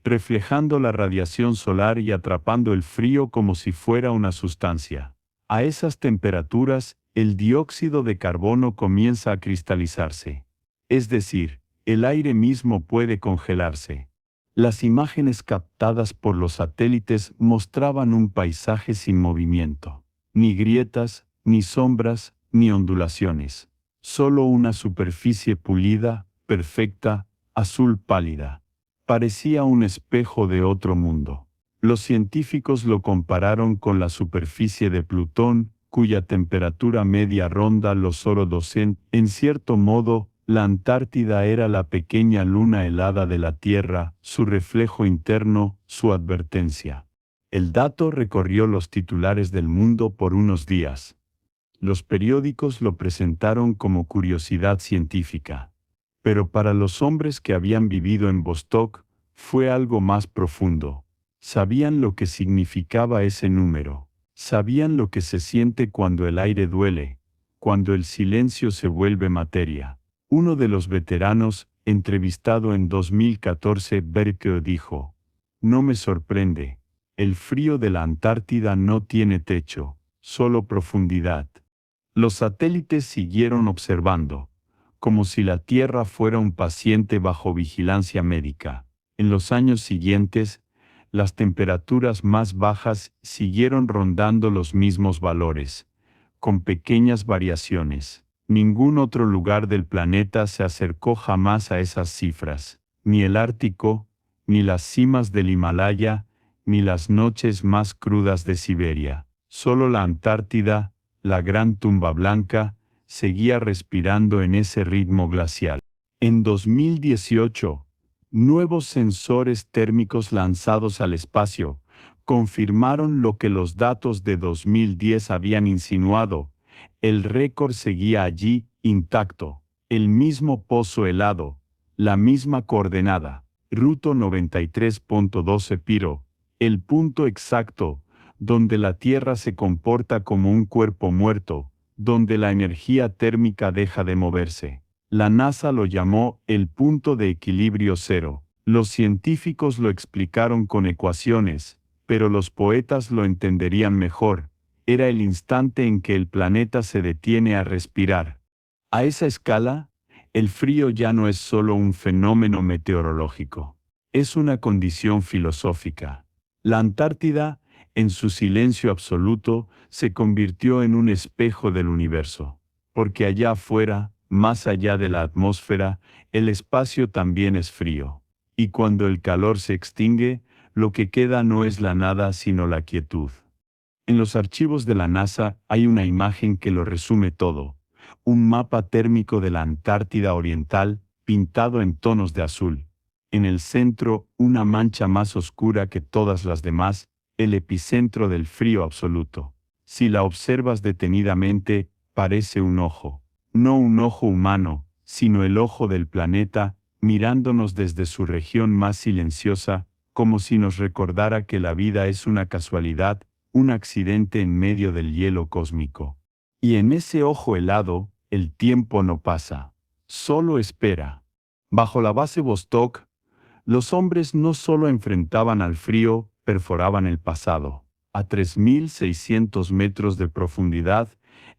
S1: reflejando la radiación solar y atrapando el frío como si fuera una sustancia. A esas temperaturas, el dióxido de carbono comienza a cristalizarse. Es decir, el aire mismo puede congelarse. Las imágenes captadas por los satélites mostraban un paisaje sin movimiento. Ni grietas, ni sombras, ni ondulaciones. Solo una superficie pulida, perfecta, azul pálida. Parecía un espejo de otro mundo. Los científicos lo compararon con la superficie de Plutón, cuya temperatura media ronda los 0,2. En cierto modo, la Antártida era la pequeña luna helada de la Tierra, su reflejo interno, su advertencia. El dato recorrió los titulares del mundo por unos días. Los periódicos lo presentaron como curiosidad científica. Pero para los hombres que habían vivido en Vostok, fue algo más profundo. Sabían lo que significaba ese número. Sabían lo que se siente cuando el aire duele, cuando el silencio se vuelve materia. Uno de los veteranos, entrevistado en 2014, Berkeo dijo: "No me sorprende. El frío de la Antártida no tiene techo, solo profundidad". Los satélites siguieron observando, como si la Tierra fuera un paciente bajo vigilancia médica. En los años siguientes, las temperaturas más bajas siguieron rondando los mismos valores, con pequeñas variaciones. Ningún otro lugar del planeta se acercó jamás a esas cifras, ni el Ártico, ni las cimas del Himalaya, ni las noches más crudas de Siberia. Solo la Antártida, la gran tumba blanca, seguía respirando en ese ritmo glacial. En 2018, nuevos sensores térmicos lanzados al espacio confirmaron lo que los datos de 2010 habían insinuado. El récord seguía allí, intacto, el mismo pozo helado, la misma coordenada, Ruto 93.12 Piro, el punto exacto, donde la Tierra se comporta como un cuerpo muerto, donde la energía térmica deja de moverse. La NASA lo llamó el punto de equilibrio cero. Los científicos lo explicaron con ecuaciones, pero los poetas lo entenderían mejor. Era el instante en que el planeta se detiene a respirar. A esa escala, el frío ya no es solo un fenómeno meteorológico. Es una condición filosófica. La Antártida, en su silencio absoluto, se convirtió en un espejo del universo. Porque allá afuera, más allá de la atmósfera, el espacio también es frío. Y cuando el calor se extingue, lo que queda no es la nada sino la quietud. En los archivos de la NASA hay una imagen que lo resume todo. Un mapa térmico de la Antártida Oriental, pintado en tonos de azul. En el centro, una mancha más oscura que todas las demás, el epicentro del frío absoluto. Si la observas detenidamente, parece un ojo. No un ojo humano, sino el ojo del planeta, mirándonos desde su región más silenciosa, como si nos recordara que la vida es una casualidad, un accidente en medio del hielo cósmico. Y en ese ojo helado, el tiempo no pasa, solo espera. Bajo la base Vostok, los hombres no solo enfrentaban al frío, perforaban el pasado. A 3.600 metros de profundidad,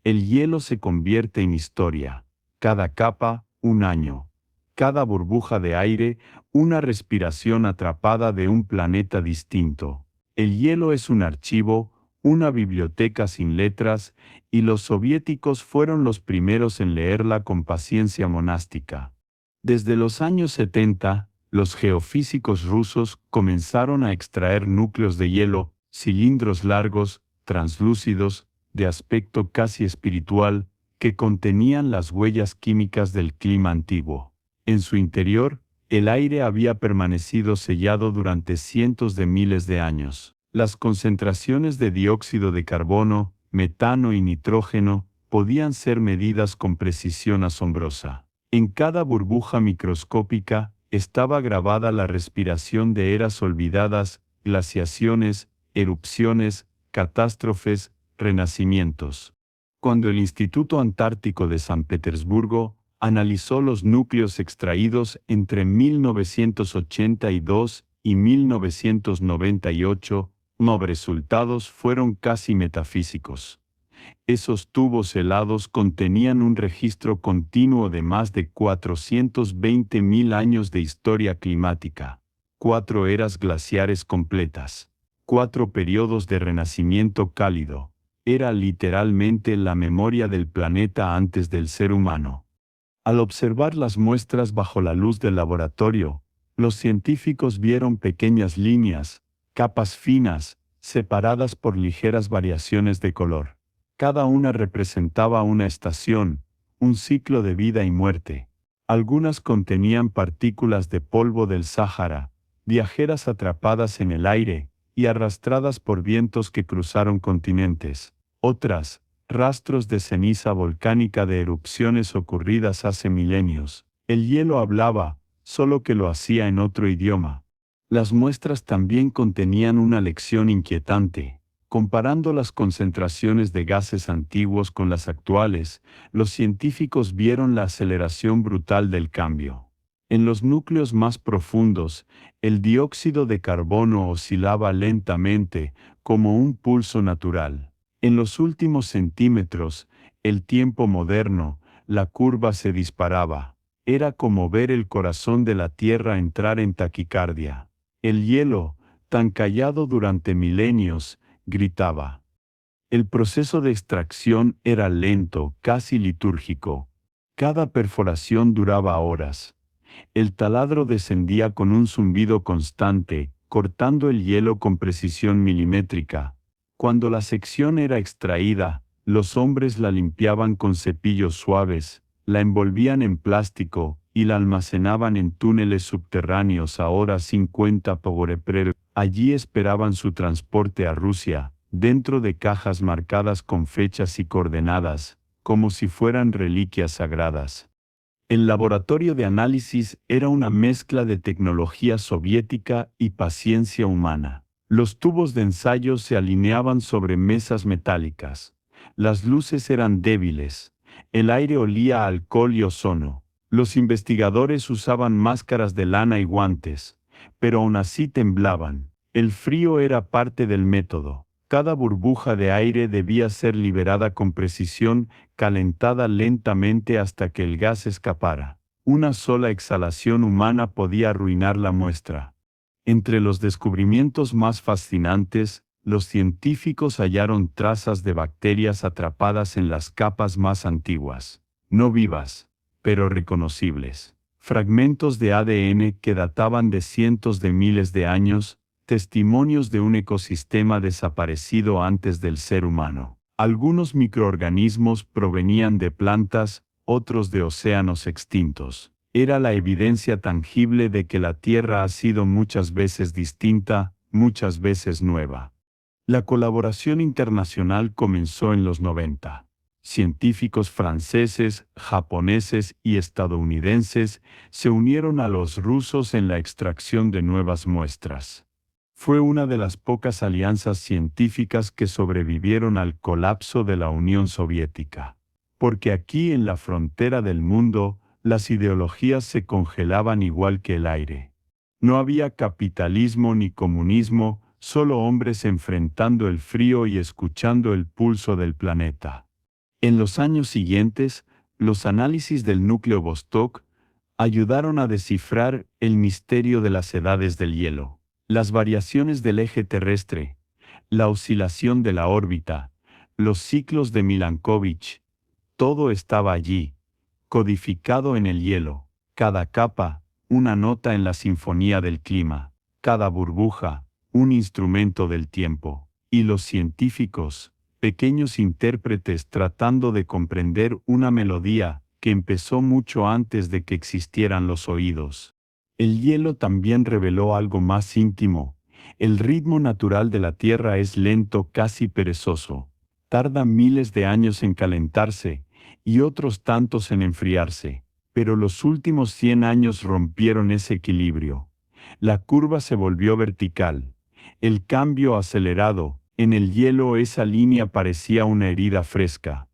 S1: el hielo se convierte en historia. Cada capa, un año. Cada burbuja de aire, una respiración atrapada de un planeta distinto. El hielo es un archivo, una biblioteca sin letras, y los soviéticos fueron los primeros en leerla con paciencia monástica. Desde los años 70, los geofísicos rusos comenzaron a extraer núcleos de hielo, cilindros largos, translúcidos, de aspecto casi espiritual, que contenían las huellas químicas del clima antiguo. En su interior, el aire había permanecido sellado durante cientos de miles de años. Las concentraciones de dióxido de carbono, metano y nitrógeno podían ser medidas con precisión asombrosa. En cada burbuja microscópica estaba grabada la respiración de eras olvidadas, glaciaciones, erupciones, catástrofes, renacimientos. Cuando el Instituto Antártico de San Petersburgo analizó los núcleos extraídos entre 1982 y 1998, los resultados fueron casi metafísicos. Esos tubos helados contenían un registro continuo de más de 420.000 años de historia climática, 4 eras glaciares completas, 4 periodos de renacimiento cálido. Era literalmente la memoria del planeta antes del ser humano. Al observar las muestras bajo la luz del laboratorio, los científicos vieron pequeñas líneas, capas finas, separadas por ligeras variaciones de color. Cada una representaba una estación, un ciclo de vida y muerte. Algunas contenían partículas de polvo del Sáhara, viajeras atrapadas en el aire y arrastradas por vientos que cruzaron continentes. Otras, rastros de ceniza volcánica de erupciones ocurridas hace milenios. El hielo hablaba, solo que lo hacía en otro idioma. Las muestras también contenían una lección inquietante. Comparando las concentraciones de gases antiguos con las actuales, los científicos vieron la aceleración brutal del cambio. En los núcleos más profundos, el dióxido de carbono oscilaba lentamente, como un pulso natural. En los últimos centímetros, el tiempo moderno, la curva se disparaba. Era como ver el corazón de la Tierra entrar en taquicardia. El hielo, tan callado durante milenios, gritaba. El proceso de extracción era lento, casi litúrgico. Cada perforación duraba horas. El taladro descendía con un zumbido constante, cortando el hielo con precisión milimétrica. Cuando la sección era extraída, los hombres la limpiaban con cepillos suaves, la envolvían en plástico y la almacenaban en túneles subterráneos a horas 50 por Prero. Allí esperaban su transporte a Rusia, dentro de cajas marcadas con fechas y coordenadas, como si fueran reliquias sagradas. El laboratorio de análisis era una mezcla de tecnología soviética y paciencia humana. Los tubos de ensayo se alineaban sobre mesas metálicas. Las luces eran débiles. El aire olía a alcohol y ozono. Los investigadores usaban máscaras de lana y guantes, pero aún así temblaban. El frío era parte del método. Cada burbuja de aire debía ser liberada con precisión, calentada lentamente hasta que el gas escapara. Una sola exhalación humana podía arruinar la muestra. Entre los descubrimientos más fascinantes, los científicos hallaron trazas de bacterias atrapadas en las capas más antiguas, no vivas, pero reconocibles. Fragmentos de ADN que databan de cientos de miles de años, testimonios de un ecosistema desaparecido antes del ser humano. Algunos microorganismos provenían de plantas, otros de océanos extintos. Era la evidencia tangible de que la Tierra ha sido muchas veces distinta, muchas veces nueva. La colaboración internacional comenzó en los 90. Científicos franceses, japoneses y estadounidenses se unieron a los rusos en la extracción de nuevas muestras. Fue una de las pocas alianzas científicas que sobrevivieron al colapso de la Unión Soviética. Porque aquí en la frontera del mundo, las ideologías se congelaban igual que el aire. No había capitalismo ni comunismo, solo hombres enfrentando el frío y escuchando el pulso del planeta. En los años siguientes, los análisis del núcleo Vostok ayudaron a descifrar el misterio de las edades del hielo. Las variaciones del eje terrestre, la oscilación de la órbita, los ciclos de Milankovitch, todo estaba allí, codificado en el hielo. Cada capa, una nota en la sinfonía del clima. Cada burbuja, un instrumento del tiempo. Y los científicos, pequeños intérpretes tratando de comprender una melodía que empezó mucho antes de que existieran los oídos. El hielo también reveló algo más íntimo. El ritmo natural de la Tierra es lento, casi perezoso. Tarda miles de años en calentarse y otros tantos en enfriarse, pero los últimos 100 años rompieron ese equilibrio. La curva se volvió vertical. El cambio acelerado. En el hielo esa línea parecía una herida fresca.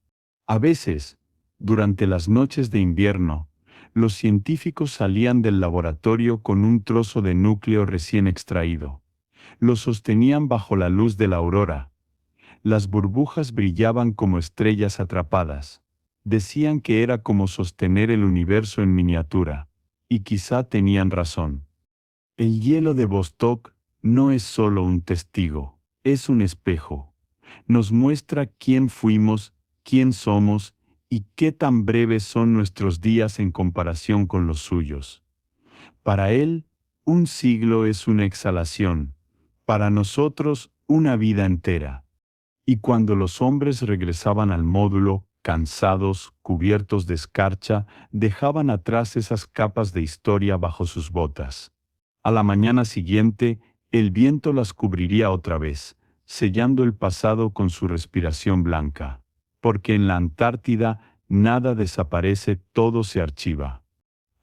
S1: A veces, durante las noches de invierno, los científicos salían del laboratorio con un trozo de núcleo recién extraído. Lo sostenían bajo la luz de la aurora. Las burbujas brillaban como estrellas atrapadas. Decían que era como sostener el universo en miniatura. Y quizá tenían razón. El hielo de Vostok no es solo un testigo, es un espejo. Nos muestra quién fuimos, quién somos ¿Y qué tan breves son nuestros días en comparación con los suyos? Para Él, un siglo es una exhalación, para nosotros una vida entera. Y cuando los hombres regresaban al módulo, cansados, cubiertos de escarcha, dejaban atrás esas capas de historia bajo sus botas. A la mañana siguiente, el viento las cubriría otra vez, sellando el pasado con su respiración blanca. Porque en la Antártida nada desaparece, todo se archiva.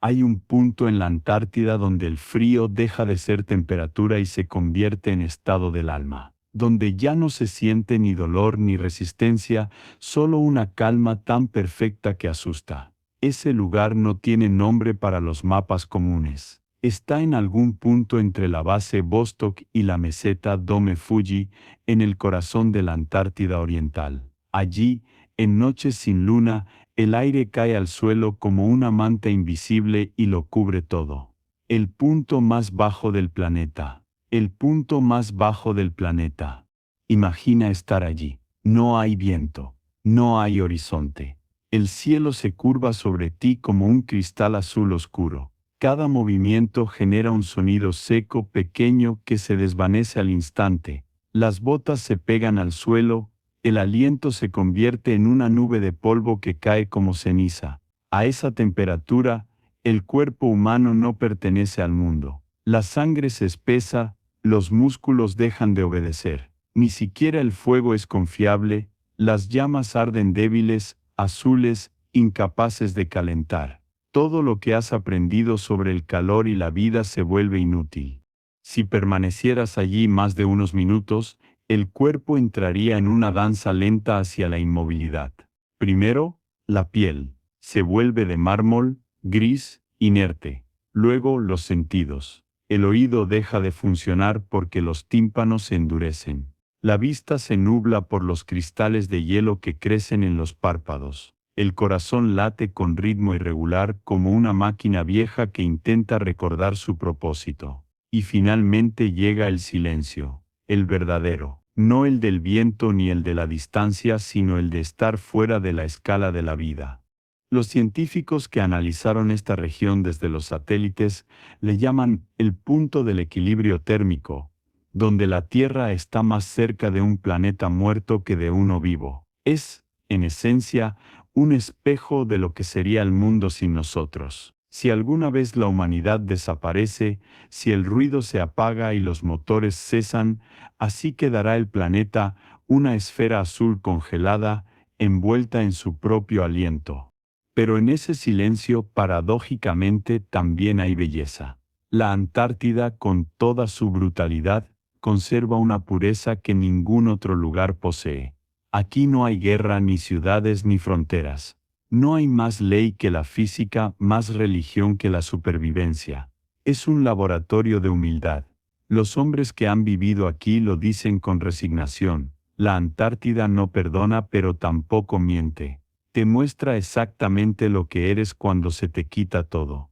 S1: Hay un punto en la Antártida donde el frío deja de ser temperatura y se convierte en estado del alma, donde ya no se siente ni dolor ni resistencia, solo una calma tan perfecta que asusta. Ese lugar no tiene nombre para los mapas comunes. Está en algún punto entre la base Vostok y la meseta Dome Fuji, en el corazón de la Antártida Oriental. Allí, en noches sin luna, el aire cae al suelo como una manta invisible y lo cubre todo. El punto más bajo del planeta. El punto más bajo del planeta. Imagina estar allí. No hay viento. No hay horizonte. El cielo se curva sobre ti como un cristal azul oscuro. Cada movimiento genera un sonido seco pequeño que se desvanece al instante. Las botas se pegan al suelo. El aliento se convierte en una nube de polvo que cae como ceniza. A esa temperatura, el cuerpo humano no pertenece al mundo. La sangre se espesa, los músculos dejan de obedecer. Ni siquiera el fuego es confiable, las llamas arden débiles, azules, incapaces de calentar. Todo lo que has aprendido sobre el calor y la vida se vuelve inútil. Si permanecieras allí más de unos minutos, el cuerpo entraría en una danza lenta hacia la inmovilidad. Primero, la piel se vuelve de mármol, gris, inerte. Luego, los sentidos. El oído deja de funcionar porque los tímpanos se endurecen. La vista se nubla por los cristales de hielo que crecen en los párpados. El corazón late con ritmo irregular como una máquina vieja que intenta recordar su propósito. Y finalmente llega el silencio. El verdadero, no el del viento ni el de la distancia, sino el de estar fuera de la escala de la vida. Los científicos que analizaron esta región desde los satélites le llaman el punto del equilibrio térmico, donde la Tierra está más cerca de un planeta muerto que de uno vivo. Es, en esencia, un espejo de lo que sería el mundo sin nosotros. Si alguna vez la humanidad desaparece, si el ruido se apaga y los motores cesan, así quedará el planeta, una esfera azul congelada, envuelta en su propio aliento. Pero en ese silencio, paradójicamente, también hay belleza. La Antártida, con toda su brutalidad, conserva una pureza que ningún otro lugar posee. Aquí no hay guerra, ni ciudades, ni fronteras. No hay más ley que la física, más religión que la supervivencia. Es un laboratorio de humildad. Los hombres que han vivido aquí lo dicen con resignación. La Antártida no perdona, pero tampoco miente. Te muestra exactamente lo que eres cuando se te quita todo.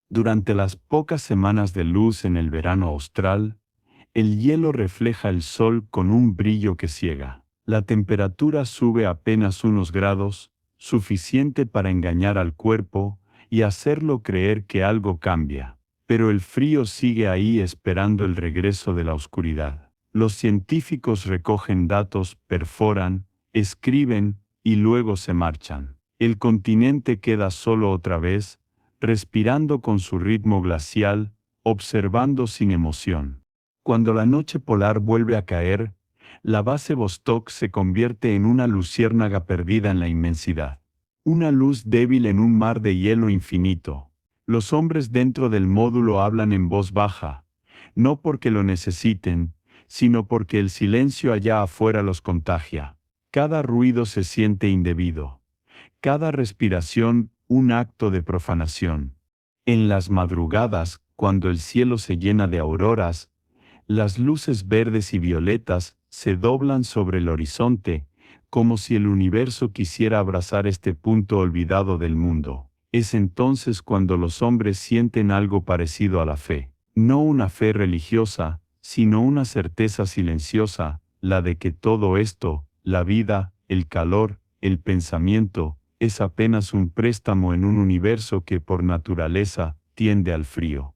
S1: Durante las pocas semanas de luz en el verano austral, el hielo refleja el sol con un brillo que ciega. La temperatura sube apenas unos grados, suficiente para engañar al cuerpo y hacerlo creer que algo cambia. Pero el frío sigue ahí esperando el regreso de la oscuridad. Los científicos recogen datos, perforan, escriben y luego se marchan. El continente queda solo otra vez, respirando con su ritmo glacial, observando sin emoción. Cuando la noche polar vuelve a caer, la base Vostok se convierte en una luciérnaga perdida en la inmensidad. Una luz débil en un mar de hielo infinito. Los hombres dentro del módulo hablan en voz baja, no porque lo necesiten, sino porque el silencio allá afuera los contagia. Cada ruido se siente indebido. Cada respiración, un acto de profanación. En las madrugadas, cuando el cielo se llena de auroras, las luces verdes y violetas se doblan sobre el horizonte, como si el universo quisiera abrazar este punto olvidado del mundo. Es entonces cuando los hombres sienten algo parecido a la fe. No una fe religiosa, sino una certeza silenciosa, la de que todo esto, la vida, el calor, el pensamiento, es apenas un préstamo en un universo que por naturaleza tiende al frío.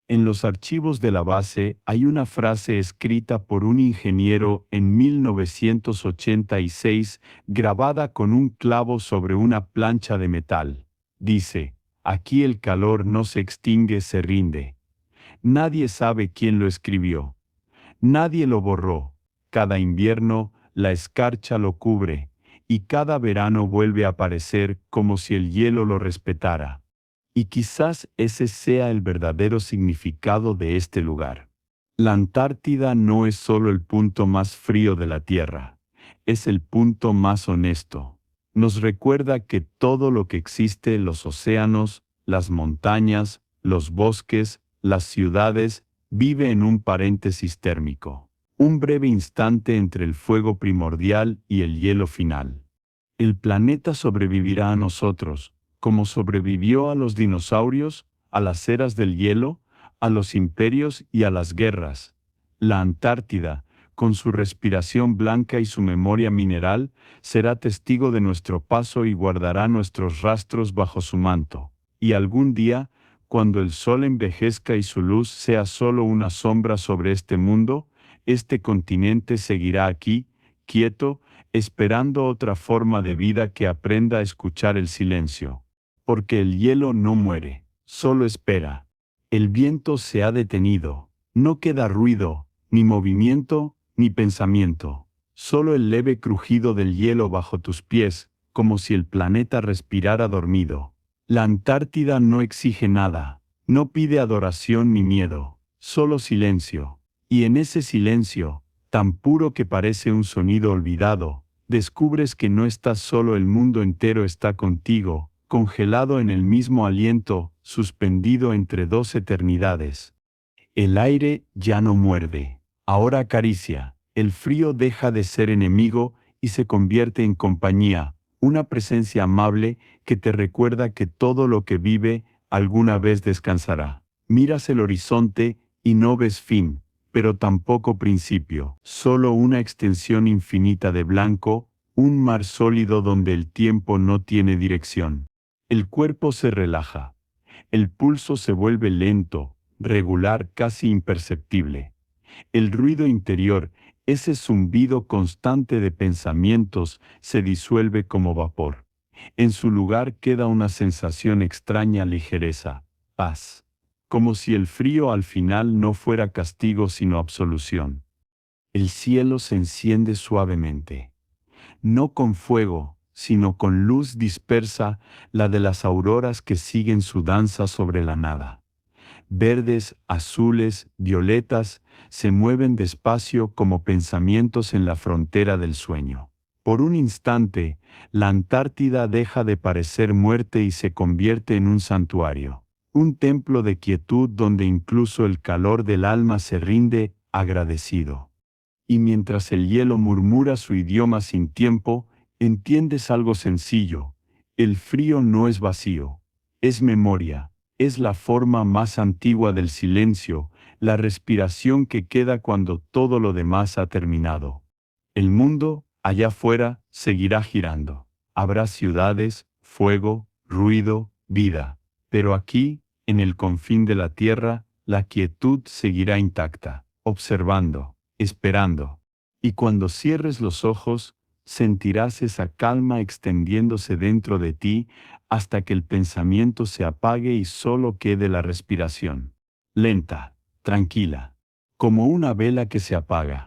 S1: En los archivos de la base hay una frase escrita por un ingeniero en 1986, grabada con un clavo sobre una plancha de metal. Dice, aquí el calor no se extingue, se rinde. Nadie sabe quién lo escribió. Nadie lo borró. Cada invierno la escarcha lo cubre, y cada verano vuelve a aparecer como si el hielo lo respetara. Y quizás ese sea el verdadero significado de este lugar. La Antártida no es solo el punto más frío de la Tierra, es el punto más honesto. Nos recuerda que todo lo que existe, los océanos, las montañas, los bosques, las ciudades, vive en un paréntesis térmico, un breve instante entre el fuego primordial y el hielo final. El planeta sobrevivirá a nosotros, como sobrevivió a los dinosaurios, a las eras del hielo, a los imperios y a las guerras. La Antártida, con su respiración blanca y su memoria mineral, será testigo de nuestro paso y guardará nuestros rastros bajo su manto. Y algún día, cuando el sol envejezca y su luz sea solo una sombra sobre este mundo, este continente seguirá aquí, quieto, esperando otra forma de vida que aprenda a escuchar el silencio. Porque el hielo no muere, solo espera. El viento se ha detenido, no queda ruido, ni movimiento, ni pensamiento. Solo el leve crujido del hielo bajo tus pies, como si el planeta respirara dormido. La Antártida no exige nada, no pide adoración ni miedo, solo silencio. Y en ese silencio, tan puro que parece un sonido olvidado, descubres que no estás solo, el mundo entero está contigo, congelado en el mismo aliento, suspendido entre dos eternidades. El aire ya no muerde, ahora acaricia, el frío deja de ser enemigo y se convierte en compañía, una presencia amable que te recuerda que todo lo que vive alguna vez descansará. Miras el horizonte y no ves fin, pero tampoco principio, solo una extensión infinita de blanco, un mar sólido donde el tiempo no tiene dirección. El cuerpo se relaja, el pulso se vuelve lento, regular, casi imperceptible. El ruido interior, ese zumbido constante de pensamientos, se disuelve como vapor. En su lugar queda una sensación extraña, ligereza, paz. Como si el frío al final no fuera castigo sino absolución. El cielo se enciende suavemente, no con fuego, sino con luz dispersa, la de las auroras que siguen su danza sobre la nada. Verdes, azules, violetas, se mueven despacio como pensamientos en la frontera del sueño. Por un instante, la Antártida deja de parecer muerte y se convierte en un santuario, un templo de quietud donde incluso el calor del alma se rinde agradecido. Y mientras el hielo murmura su idioma sin tiempo, entiendes algo sencillo: el frío no es vacío, es memoria. Es la forma más antigua del silencio, la respiración que queda cuando todo lo demás ha terminado. El mundo, allá afuera, seguirá girando. Habrá ciudades, fuego, ruido, vida. Pero aquí, en el confín de la tierra, la quietud seguirá intacta, observando, esperando. Y cuando cierres los ojos, sentirás esa calma extendiéndose dentro de ti, hasta que el pensamiento se apague y solo quede la respiración. Lenta, tranquila, como una vela que se apaga.